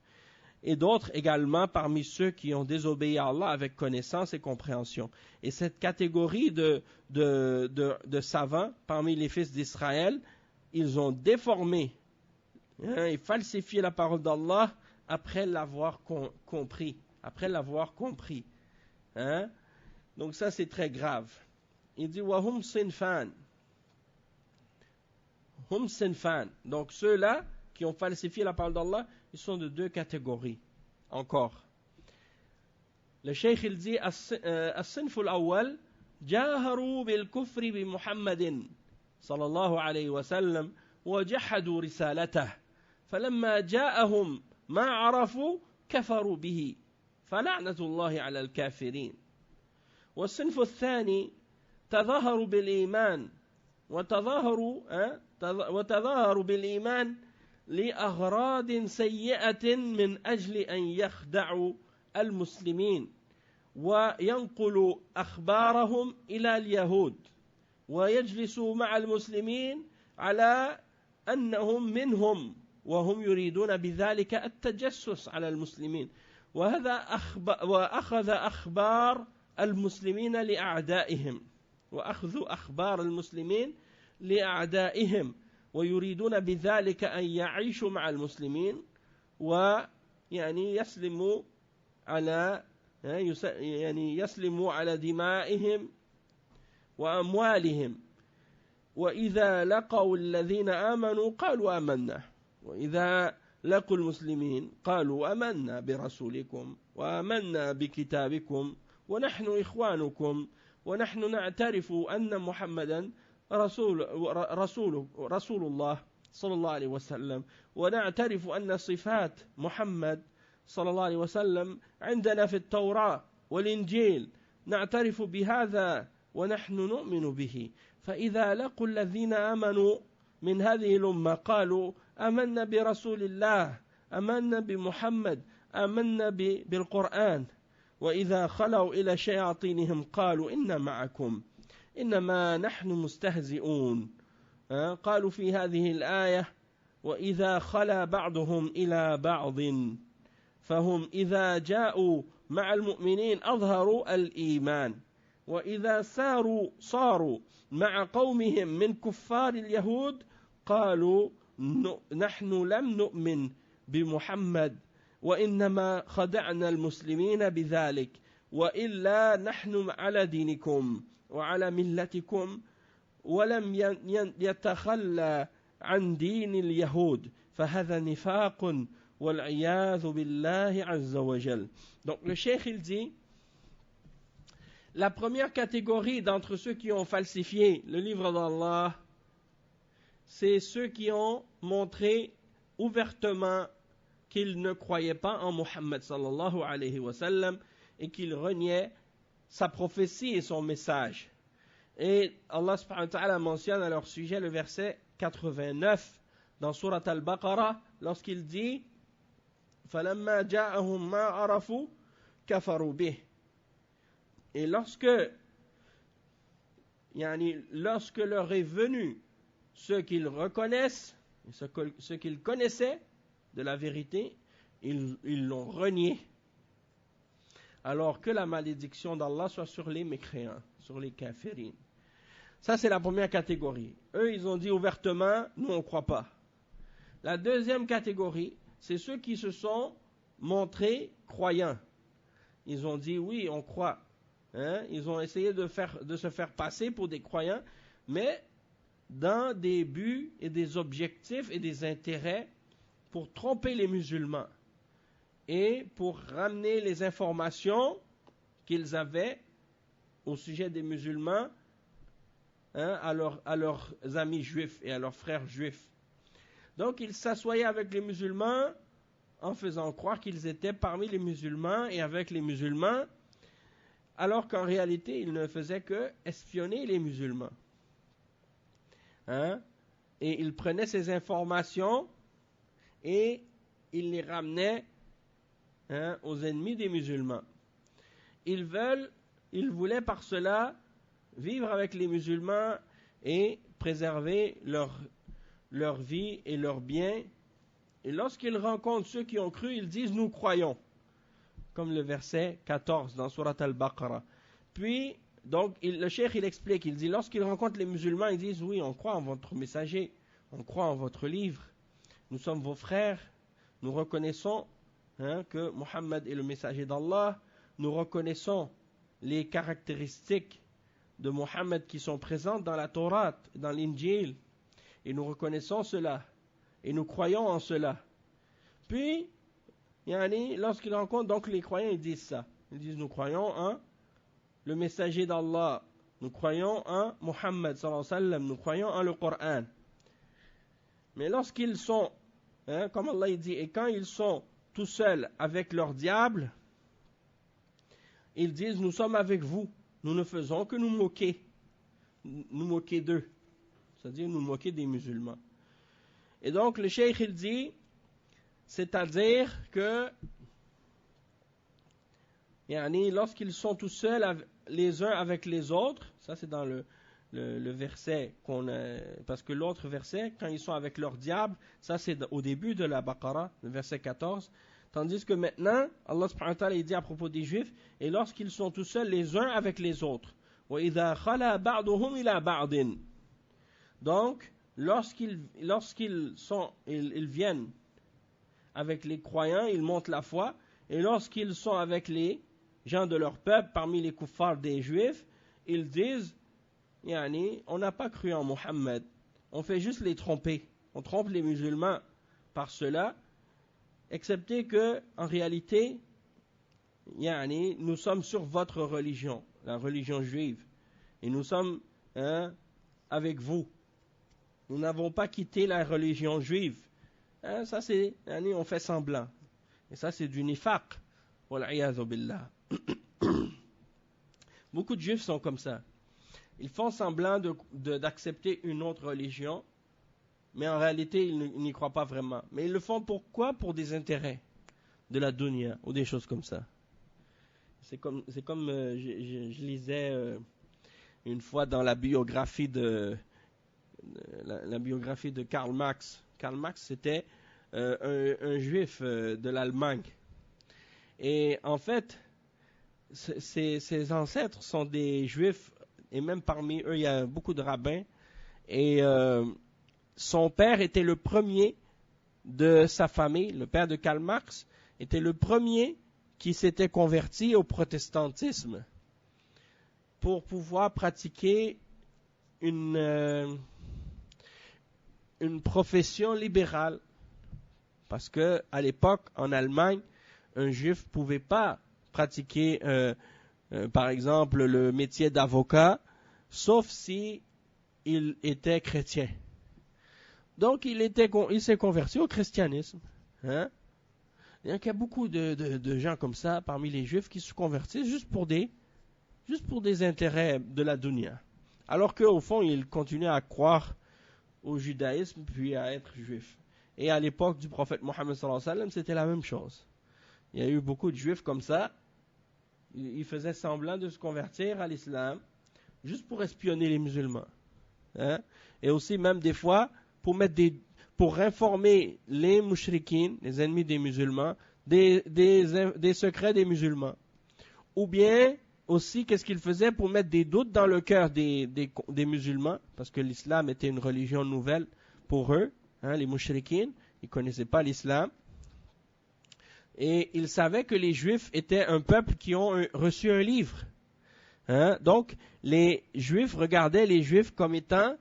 Et d'autres également parmi ceux qui ont désobéi à Allah avec connaissance et compréhension. Et cette catégorie de savants parmi les fils d'Israël, ils ont déformé et falsifié la parole d'Allah après l'avoir compris. Après l'avoir compris. Hein? Donc ça, c'est très grave. Il dit « Wahum sinfan ». Hum sinfan. Donc ceux-là qui ont falsifié la parole d'Allah, ils sont de deux catégories. Encore. Le cheikh il dit الصنف الأول جاهروا بالكفر بمحمد صلى الله عليه وسلم وجحدوا رسالته فلما جاءهم ما عرفوا كفروا به فلعنة الله على الكافرين. والصنف الثاني تظاهروا بالإيمان وتظاهروا بالإيمان لأغراض سيئة من أجل أن يخدعوا المسلمين وينقلوا أخبارهم إلى اليهود ويجلسوا مع المسلمين على أنهم منهم وهم يريدون بذلك التجسس على المسلمين وأخذ أخبار المسلمين لأعدائهم وأخذ أخبار المسلمين لأعدائهم ويريدون بذلك أن يعيشوا مع المسلمين ويعني يسلموا على دمائهم وأموالهم وإذا لقوا الذين آمنوا قالوا آمنا وإذا لقوا المسلمين قالوا آمنا برسولكم وآمنا بكتابكم ونحن إخوانكم ونحن نعترف أن محمدا رسول الله صلى الله عليه وسلم ونعترف أن صفات محمد صلى الله عليه وسلم عندنا في التوراة والإنجيل نعترف بهذا ونحن نؤمن به فإذا لقوا الذين آمنوا من هذه الأمة قالوا آمنا برسول الله آمنا بمحمد آمنا بالقرآن وإذا خلوا إلى شياطينهم قالوا إنا معكم إنما نحن مستهزئون. قالوا في هذه الآية وإذا خلا بعضهم إلى بعض فهم إذا جاءوا مع المؤمنين أظهروا الإيمان وإذا صاروا مع قومهم من كفار اليهود قالوا نحن لم نؤمن بمحمد وإنما خدعنا المسلمين بذلك وإلا نحن على دينكم وعلى ملتكم ولم يتخلى عن دين اليهود فهذا نفاق والعياذ بالله عز وجل. Donc le cheikh il dit la première catégorie d'entre ceux qui ont falsifié le livre d'Allah, c'est ceux qui ont montré ouvertement qu'ils ne croyaient pas en Muhammad sallallahu alayhi wa sallam et qu'ils reniaient sa prophétie et son message. Et Allah subhanahu wa ta'ala mentionne à leur sujet le verset 89 dans Surat Al-Baqarah lorsqu'il dit فَلَمَّا جَاءَهُمْ مَا عَرَفُوا كَفَرُوا بِهِ. Et lorsque leur est venu ce qu'ils reconnaissent, ce qu'ils connaissaient de la vérité, ils l'ont renié. Alors que la malédiction d'Allah soit sur les mécréants, sur les kafirines. Ça, c'est la première catégorie. Eux, ils ont dit ouvertement, nous, on ne croit pas. La deuxième catégorie, c'est ceux qui se sont montrés croyants. Ils ont dit, oui, on croit. Ils ont essayé de se faire passer pour des croyants, mais dans des buts et des objectifs et des intérêts pour tromper les musulmans et pour ramener les informations qu'ils avaient au sujet des musulmans à leurs amis juifs et à leurs frères juifs. Donc ils s'assoyaient avec les musulmans en faisant croire qu'ils étaient parmi les musulmans et avec les musulmans, alors qu'en réalité ils ne faisaient que espionner les musulmans. Et ils prenaient ces informations et ils les ramenaient aux ennemis des musulmans. Ils voulaient par cela vivre avec les musulmans et préserver leur vie et leurs biens. Et lorsqu'ils rencontrent ceux qui ont cru, ils disent nous croyons. Comme le verset 14 dans Surat Al-Baqarah. Puis, donc, le cheikh il explique, il dit lorsqu'ils rencontrent les musulmans, ils disent oui, on croit en votre messager, on croit en votre livre, nous sommes vos frères, nous reconnaissons que Muhammad est le messager d'Allah, nous reconnaissons les caractéristiques de Muhammad qui sont présentes dans la Torah, dans l'Injil, et nous reconnaissons cela, et nous croyons en cela. Puis, lorsqu'ils rencontrent donc les croyants, ils disent ça. Ils disent nous croyons en le messager d'Allah, nous croyons en Muhammad sallallahu alayhi wa sallam, nous croyons en le Coran. Mais lorsqu'ils sont, comme Allah dit, et quand ils sont tout seuls avec leur diable, ils disent nous sommes avec vous, nous ne faisons que nous moquer d'eux, c'est-à-dire nous moquer des musulmans. Et donc le cheikh il dit, c'est-à-dire que lorsqu'ils sont tout seuls les uns avec les autres, ça c'est dans le verset parce que l'autre verset, quand ils sont avec leur diable, ça c'est au début de la Baqarah, le verset 14, tandis que maintenant, Allah subhanahu wa ta'ala il dit à propos des Juifs, et lorsqu'ils sont tout seuls les uns avec les autres, وَإِذَا خَلَى بَعْضُهُمْ إِلَى بَعْضٍ. Donc, lorsqu'ils viennent avec les croyants, ils montent la foi, et lorsqu'ils sont avec les gens de leur peuple, parmi les kuffars des Juifs, ils disent on n'a pas cru en Muhammad, on fait juste les tromper, on trompe les musulmans par cela, excepté que en réalité nous sommes sur votre religion, la religion juive, et nous sommes avec vous, nous n'avons pas quitté la religion juive. Ça c'est on fait semblant, et ça c'est du nifaq, wal'iyadhu billah. Beaucoup de juifs sont comme ça. Ils font semblant d'accepter une autre religion, mais en réalité, ils n'y croient pas vraiment. Mais ils le font pourquoi? Pour des intérêts de la dunya ou des choses comme ça. C'est comme je lisais une fois dans la biographie de Karl Marx. Karl Marx, c'était un juif de l'Allemagne. Et en fait, ses ancêtres sont des juifs, et même parmi eux, il y a beaucoup de rabbins. Et son père était le premier de sa famille, le père de Karl Marx, était le premier qui s'était converti au protestantisme pour pouvoir pratiquer une profession libérale. Parce que à l'époque, en Allemagne, un juif ne pouvait pas pratiquer, par exemple, le métier d'avocat, sauf si il était chrétien. Donc, il s'est converti au christianisme. Il y a beaucoup de gens comme ça, parmi les juifs, qui se convertissent juste pour des intérêts de la dunya. Alors qu'au fond, ils continuaient à croire au judaïsme, puis à être juifs. Et à l'époque du prophète Mohammed sallallahu alayhi wa sallam, c'était la même chose. Il y a eu beaucoup de juifs comme ça. Ils faisaient semblant de se convertir à l'islam, juste pour espionner les musulmans. Et aussi, même des fois, pour informer les mushrikines, les ennemis des musulmans, des secrets des musulmans. Ou bien, aussi, qu'est-ce qu'ils faisaient pour mettre des doutes dans le cœur des musulmans, parce que l'islam était une religion nouvelle pour eux, les mushrikines, ils ne connaissaient pas l'islam. Et ils savaient que les Juifs étaient un peuple qui ont reçu un livre. Donc, les Juifs regardaient les Juifs comme étant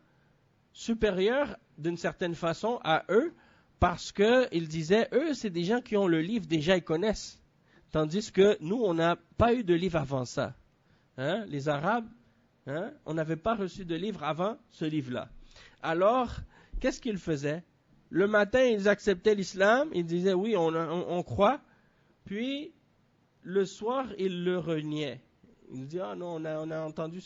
supérieurs d'une certaine façon à eux, parce qu'ils disaient, eux, c'est des gens qui ont le livre, déjà ils connaissent. Tandis que nous, on n'a pas eu de livre avant ça. Les Arabes, on n'avait pas reçu de livre avant ce livre-là. Alors, qu'est-ce qu'ils faisaient? Le matin, ils acceptaient l'islam, ils disaient oui, on croit. Puis, le soir, ils le reniaient. Ils disaient, ah non, on a entendu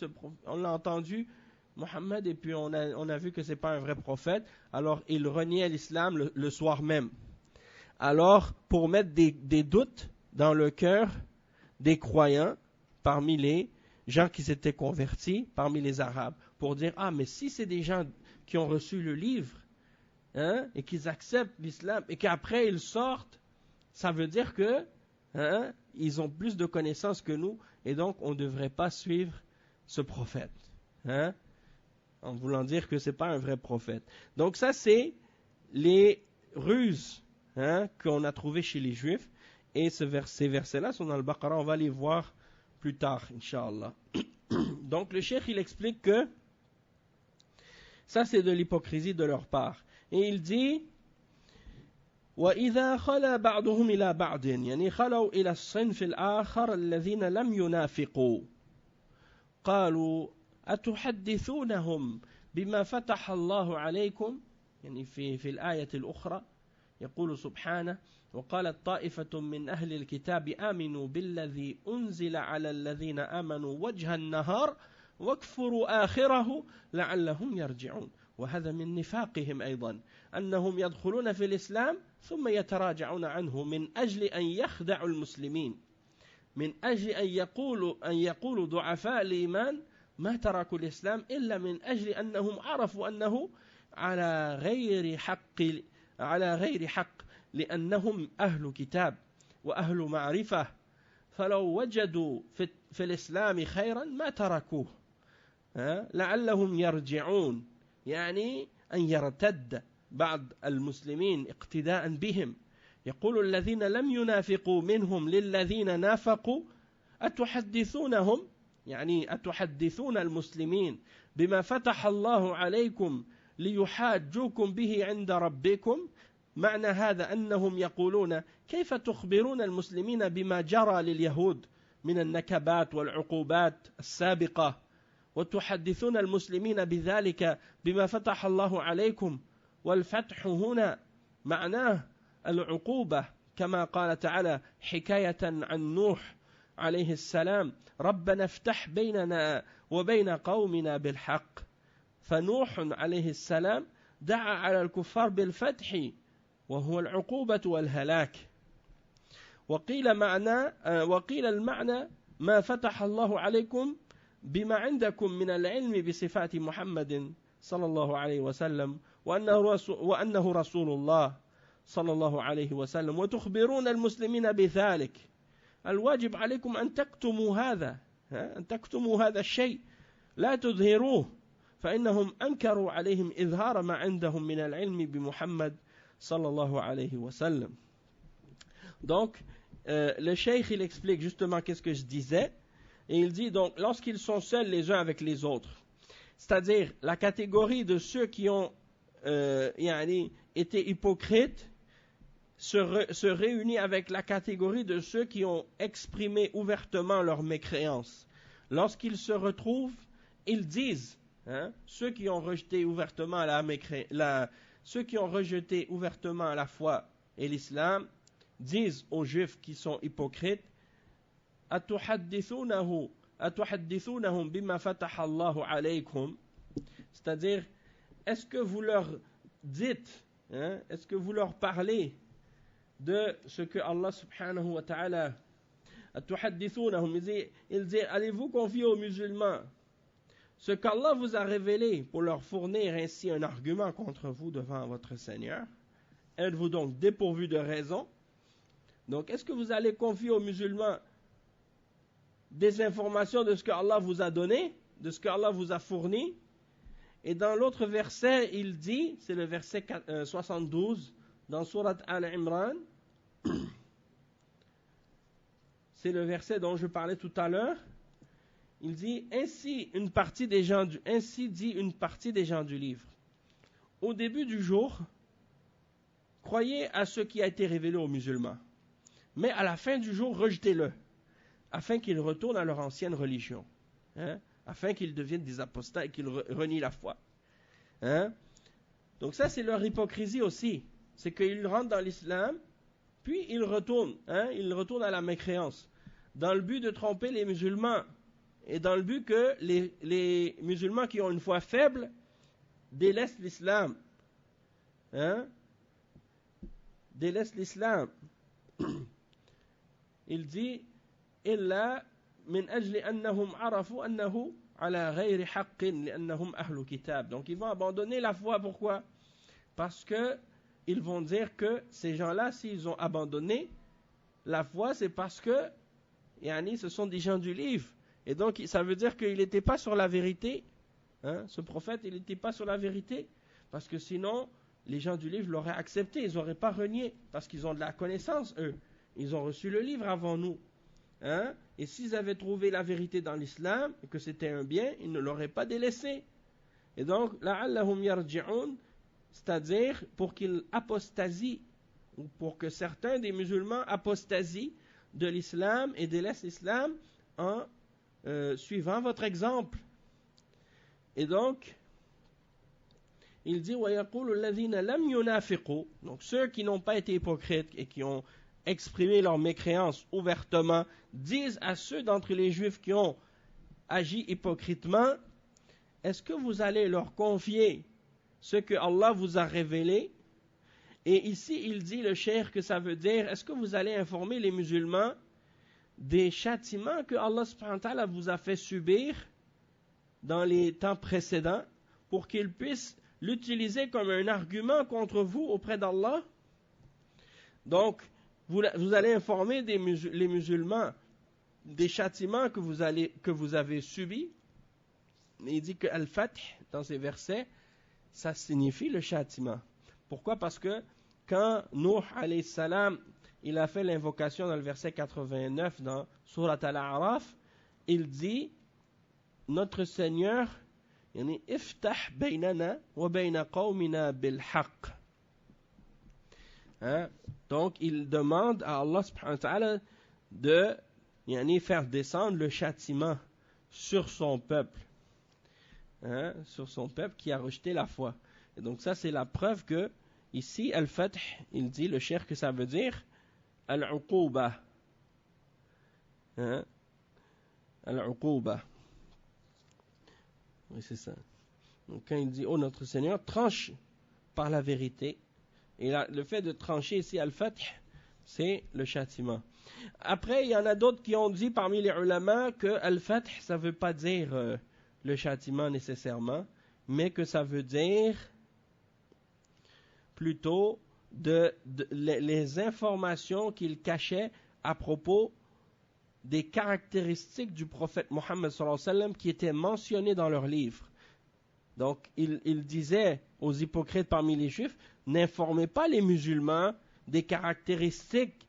on l'a entendu, Mohammed, et puis on a vu que ce n'est pas un vrai prophète. Alors, ils reniaient l'islam le soir même. Alors, pour mettre des doutes dans le cœur des croyants, parmi les gens qui s'étaient convertis, parmi les Arabes, pour dire, ah, mais si c'est des gens qui ont reçu le livre, hein, et qu'ils acceptent l'islam, et qu'après ils sortent, ça veut dire que hein, ils ont plus de connaissances que nous, et donc on ne devrait pas suivre ce prophète. Hein, en voulant dire que ce n'est pas un vrai prophète. Donc ça, c'est les ruses hein, qu'on a trouvées chez les Juifs. Et ces versets-là sont dans le Baqarah, on va les voir plus tard, Inch'Allah. Donc le cheikh, il explique que ça, c'est de l'hypocrisie de leur part. Et il dit وَإِذَا خَلَى بَعْضُهُمْ إِلَى بَعْضٍ يعني خَلَوْا إِلَى الصِّنْفِ الْآخَرِ الَّذِينَ لَمْ يُنَافِقُوا قالوا أتحدثونهم بما فتح الله عليكم يعني في الآية الأخرى يقول سبحانه وقالت طائفة من أهل الكتاب آمنوا بالذي أنزل على الذين آمنوا وجه النهار واكفروا آخره لعلهم يرجعون وهذا من نفاقهم أيضا أنهم يدخلون في الإسلام ثم يتراجعون عنه من أجل أن يخدعوا المسلمين من أجل أن يقولوا ضعفاء الإيمان ما تركوا الإسلام إلا من أجل أنهم عرفوا أنه على غير حق لأنهم أهل كتاب وأهل معرفة فلو وجدوا في الإسلام خيرا ما تركوه لعلهم يرجعون يعني أن يرتد بعض المسلمين اقتداء بهم يقول الذين لم ينافقوا منهم للذين نافقوا أتحدثونهم يعني أتحدثون المسلمين بما فتح الله عليكم ليحاجوكم به عند ربكم معنى هذا أنهم يقولون كيف تخبرون المسلمين بما جرى لليهود من النكبات والعقوبات السابقة وتحدثون المسلمين بذلك بما فتح الله عليكم والفتح هنا معناه العقوبة كما قال تعالى حكاية عن نوح عليه السلام ربنا افتح بيننا وبين قومنا بالحق فنوح عليه السلام دعا على الكفار بالفتح وهو العقوبة والهلاك وقيل المعنى ما فتح الله عليكم بما عندكم من العلم بصفات محمد صلى الله عليه وسلم وأنه رسول الله صلى الله عليه وسلم وتخبرون المسلمين بذلك الواجب عليكم أن تكتموا هذا الشيء لا تظهروه فإنهم أنكروا عليهم إظهار ما عندهم من العلم بمحمد صلى الله عليه وسلم. Donc, le cheikh il explique justement qu'est-ce que je disais et il dit donc lorsqu'ils sont seuls les uns avec les autres, c'est-à-dire la catégorie de ceux qui ont été hypocrites se réunit avec la catégorie de ceux qui ont exprimé ouvertement leur mécréance. Lorsqu'ils se retrouvent, ils disent, ceux qui ont rejeté ouvertement ceux qui ont rejeté ouvertement la foi et l'islam, disent aux juifs qui sont hypocrites, أتحدثونهم بما فتح الله عليكم, c'est-à-dire, est-ce que vous leur dites, est-ce que vous leur parlez de ce que Allah subhanahu wa ta'ala il dit allez-vous confier aux musulmans ce qu'Allah vous a révélé pour leur fournir ainsi un argument contre vous devant votre Seigneur? Êtes-vous donc dépourvu de raison? Donc est-ce que vous allez confier aux musulmans des informations de ce que Allah vous a donné, de ce que Allah vous a fourni? Et dans l'autre verset il dit, c'est le verset 72 dans Surat Al-Imran, c'est le verset dont je parlais tout à l'heure, il dit ainsi dit une partie des gens du livre. Au début du jour, croyez à ce qui a été révélé aux musulmans, mais à la fin du jour, rejetez-le, afin qu'ils retournent à leur ancienne religion, afin qu'ils deviennent des apostats et qu'ils renient la foi. Donc ça, c'est leur hypocrisie aussi. C'est qu'ils rentrent dans l'islam, puis ils retournent à la mécréance, dans le but de tromper les musulmans, et dans le but que les musulmans qui ont une foi faible délaissent l'islam. Délaissent l'islam. Il dit, إلا من أجل أنهم عرفوا أنه على غير حق لأنهم أهل كتاب. Donc ils vont abandonner la foi, pourquoi? parce que ils vont dire que ces gens-là, s'ils ont abandonné la foi, c'est parce que ce sont des gens du livre. Et donc, ça veut dire qu'il n'était pas sur la vérité. Ce prophète, il n'était pas sur la vérité. Parce que sinon, les gens du livre l'auraient accepté. Ils n'auraient pas renié. Parce qu'ils ont de la connaissance, eux. Ils ont reçu le livre avant nous. Et s'ils avaient trouvé la vérité dans l'islam, et que c'était un bien, ils ne l'auraient pas délaissé. Et donc, la'allahum yarji'un, c'est-à-dire pour qu'ils apostasient, ou pour que certains des musulmans apostasient de l'islam et délaissent l'islam en suivant votre exemple. Et donc, il dit وَيَقُولُ الَّذِينَ لَمْ يُنَافِقُوا, donc ceux qui n'ont pas été hypocrites et qui ont exprimé leur mécréance ouvertement, disent à ceux d'entre les juifs qui ont agi hypocritement, est-ce que vous allez leur confier ce que Allah vous a révélé? Et ici, il dit, le cheikh, que ça veut dire, est-ce que vous allez informer les musulmans des châtiments que Allah subhanahu wa ta'ala vous a fait subir dans les temps précédents pour qu'ils puissent l'utiliser comme un argument contre vous auprès d'Allah? Donc, vous allez informer les musulmans des châtiments que vous avez subis. Il dit que Al-Fath, dans ces versets, ça signifie le châtiment. Pourquoi? Parce que quand Nuh alayhi salam, il a fait l'invocation dans le verset 89 dans Surat Al-A'raf, il dit, notre Seigneur, iftah baynana wa bayna qawmina bil haqq. Donc il demande à Allah subhanahu wa ta'ala de faire descendre le châtiment sur son peuple. Sur son peuple qui a rejeté la foi. Et donc ça c'est la preuve que ici Al-Fath, il dit, le cheikh, que ça veut dire Al-Uquba. Al-Uquba. Oui, c'est ça. Donc quand il dit, oh notre Seigneur, tranche par la vérité. Et là, le fait de trancher ici Al-Fath, c'est le châtiment. Après, il y en a d'autres qui ont dit parmi les ulama que Al-Fath, ça ne veut pas dire le châtiment nécessairement, mais que ça veut dire plutôt les informations qu'il cachait à propos des caractéristiques du prophète Mohammed sallallahu alayhi wa sallam qui étaient mentionnées dans leurs livres. Donc, il disait aux hypocrites parmi les juifs, n'informez pas les musulmans des caractéristiques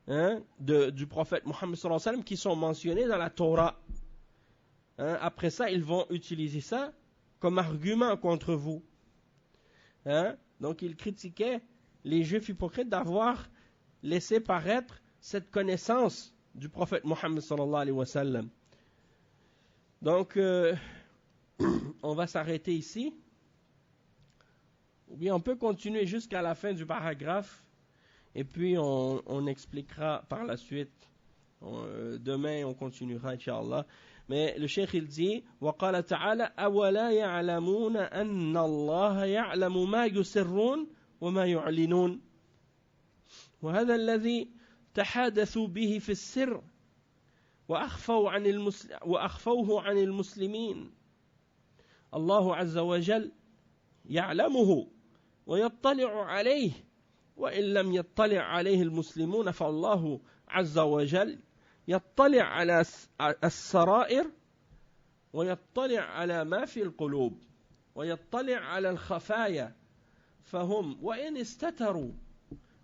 du prophète Mohammed sallallahu alayhi wa sallam qui sont mentionnées dans la Torah. Après ça, ils vont utiliser ça comme argument contre vous. Donc, il critiquait les juifs hypocrites d'avoir laissé paraître cette connaissance du prophète Mohammed sallallahu alayhi wa sallam. Donc, on va s'arrêter ici. Ou bien on peut continuer jusqu'à la fin du paragraphe et puis on expliquera par la suite. Demain, on continuera, Inch'Allah. Mais le cheikh, il dit, وَقَالَ تَعَالَى أَوَلَا يَعْلَمُونَ أَنَّ اللَّهَ يَعْلَمُ مَا يُسِرُّونَ وَمَا يُعْلِنُونَ وهذا الذي تحادثوا به في السر وأخفوه عن المسلمين الله عز وجل يعلمه ويطلع عليه وإن لم يطلع عليه المسلمون فالله عز وجل يطلع على السرائر ويطلع على ما في القلوب ويطلع على الخفايا فهم وإن استتروا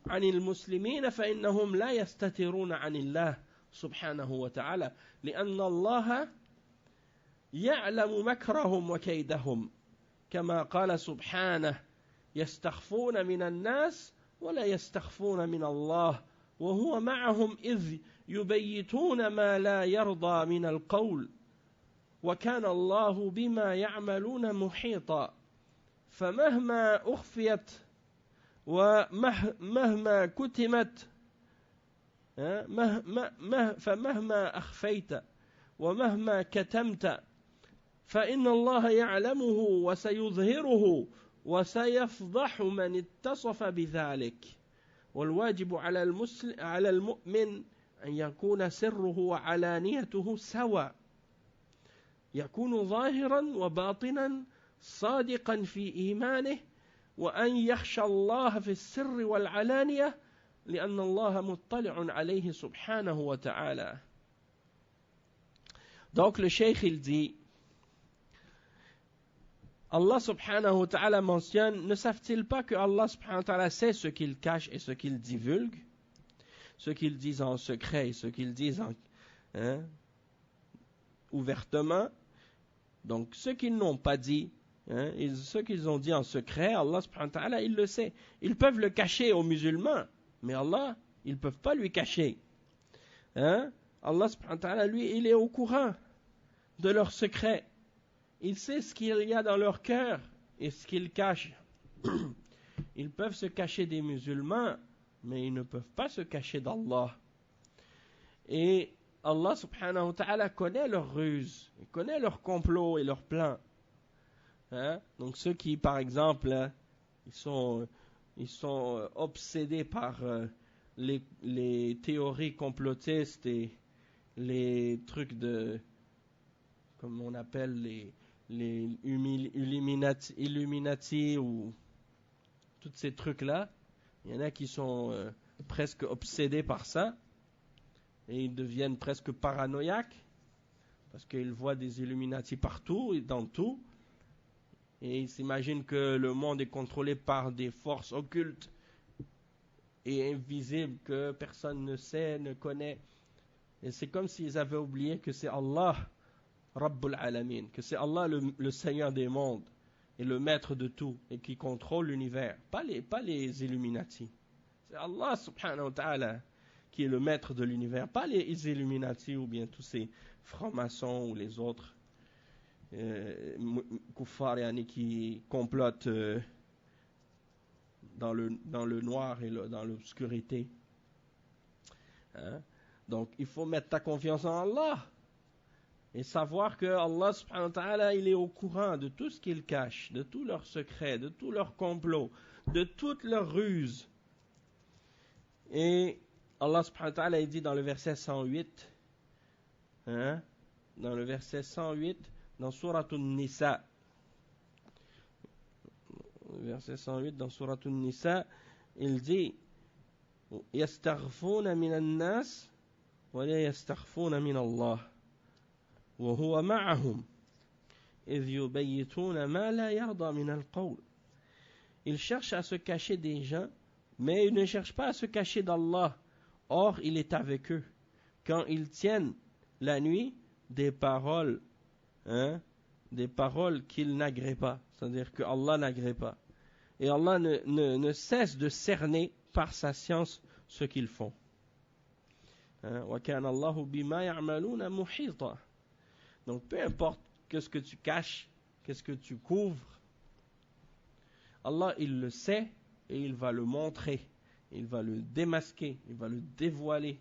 عن المسلمين فإنهم لا يستترون عن الله سبحانه وتعالى لأن الله يعلم مكرهم وكيدهم كما قال سبحانه يستخفون من الناس ولا يستخفون من الله وهو معهم إذ يبيتون ما لا يرضى من القول وكان الله بما يعملون محيطا فمهما أخفيت ومهما كتمت فمهما أخفيت ومهما كتمت فإن الله يعلمه وسيظهره وسيفضح من اتصف بذلك والواجب على المؤمن أن يكون سره وعلانيته سواء يكون ظاهرا وباطنا صادقا في إيمانه وأن يخشى الله في السر والعلانية لأن الله مطلع عليه سبحانه وتعالى. Donc le cheikh il dit, Allah subhanahu wa ta'ala mentionne, ne savent-ils pas que Allah subhanahu wa ta'ala sait ce qu'ils cachent et ce qu'ils divulguent, ce qu'ils disent en secret et ce qu'ils disent ouvertement. Donc ceux qu'ils n'ont pas dit, ceux qu'ils ont dit en secret, Allah subhanahu wa ta'ala il le sait. Ils peuvent le cacher aux musulmans, mais Allah, ils ne peuvent pas lui cacher. Allah subhanahu wa ta'ala, lui, il est au courant de leurs secrets. Il sait ce qu'il y a dans leur cœur et ce qu'ils cachent. Ils peuvent se cacher des musulmans, mais ils ne peuvent pas se cacher d'Allah. Et Allah subhanahu wa ta'ala connaît leurs ruses, il connaît leurs complots et leurs plans. Donc ceux qui, par exemple, ils sont obsédés par les théories complotistes et les trucs de, comme on appelle les Illuminati ou tous ces trucs-là. Il y en a qui sont presque obsédés par ça et ils deviennent presque paranoïaques parce qu'ils voient des Illuminati partout et dans tout et ils s'imaginent que le monde est contrôlé par des forces occultes et invisibles que personne ne sait, ne connaît. Et c'est comme s'ils avaient oublié que c'est Allah Rabbul Alamin, que c'est Allah le Seigneur des mondes et le maître de tout et qui contrôle l'univers, pas les Illuminati. C'est Allah subhanahu wa ta'ala qui est le maître de l'univers, pas les Illuminati ou bien tous ces francs-maçons ou les autres kuffar qui complotent dans le noir et dans l'obscurité. Donc il faut mettre ta confiance en Allah et savoir que Allah subhanahu wa ta'ala il est au courant de tout ce qu'ils cachent, de tous leurs secrets, de tous leurs complots, de toutes leurs ruses. Et Allah subhanahu wa ta'ala il dit dans le verset 108, dans le verset 108 dans Surat An-Nisa, verset 108 dans Surat An-Nisa, il dit يستخفون من الناس ولا يستخفون من الله وهو معهم إذ يبيتون ما لا يرضى من القول. Ils cherchent à se cacher des gens, mais ils ne cherchent pas à se cacher d'Allah. Or, il est avec eux quand ils tiennent la nuit des paroles qu'il n'agrée pas, c'est-à-dire que Allah n'agrée pas. Et Allah ne cesse de cerner par sa science ce qu'ils font. وَكَانَ اللَّهُ بِمَا يَعْمَلُونَ مُحِيطًا. Donc peu importe qu'est-ce que tu caches, qu'est-ce que tu couvres, Allah il le sait et il va le montrer, il va le démasquer, il va le dévoiler.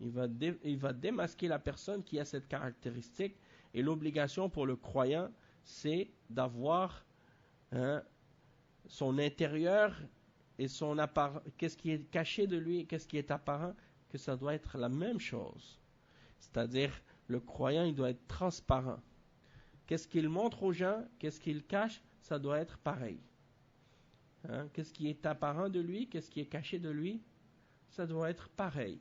Il va démasquer la personne qui a cette caractéristique. Et l'obligation pour le croyant, c'est d'avoir son intérieur et son apparent, qu'est-ce qui est caché de lui, qu'est-ce qui est apparent, que ça doit être la même chose. C'est-à-dire, le croyant, il doit être transparent. Qu'est-ce qu'il montre aux gens, qu'est-ce qu'il cache, ça doit être pareil. Qu'est-ce qui est apparent de lui, qu'est-ce qui est caché de lui, ça doit être pareil.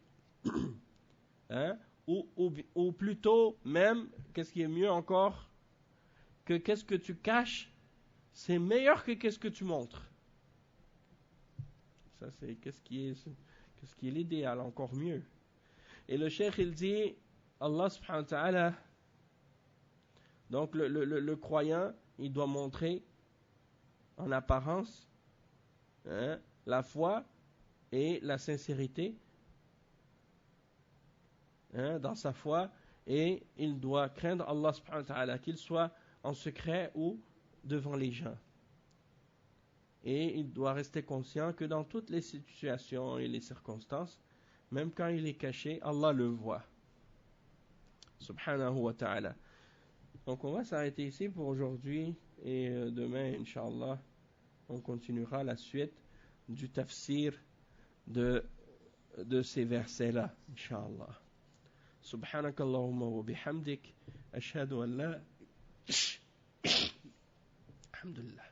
Ou plutôt, même, qu'est-ce qui est mieux encore, que qu'est-ce que tu caches, c'est meilleur que qu'est-ce que tu montres. Ça, c'est qu'est-ce qui est l'idéal, encore mieux. Et le cheikh, il dit, Allah subhanahu wa ta'ala, donc le croyant, il doit montrer en apparence la foi et la sincérité dans sa foi, et il doit craindre Allah subhanahu wa ta'ala, qu'il soit en secret ou devant les gens. Et il doit rester conscient que dans toutes les situations et les circonstances, même quand il est caché, Allah le voit. Subhanahu wa ta'ala. Donc on va s'arrêter ici pour aujourd'hui, et demain, Inch'Allah, on continuera la suite du tafsir de ces versets-là, Inch'Allah. سبحانك اللهم وبحمدك أشهد أن لا الحمد لله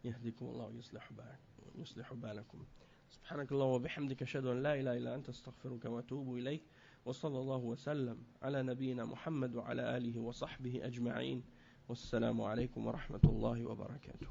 يهديكم الله ويصلح بالكم. سبحانك اللهم وبحمدك أشهد أن لا إله إلا أنت أستغفرك وأتوب إليك. وصلى الله وسلم على نبينا محمد وعلى آله وصحبه أجمعين. والسلام عليكم ورحمة الله وبركاته.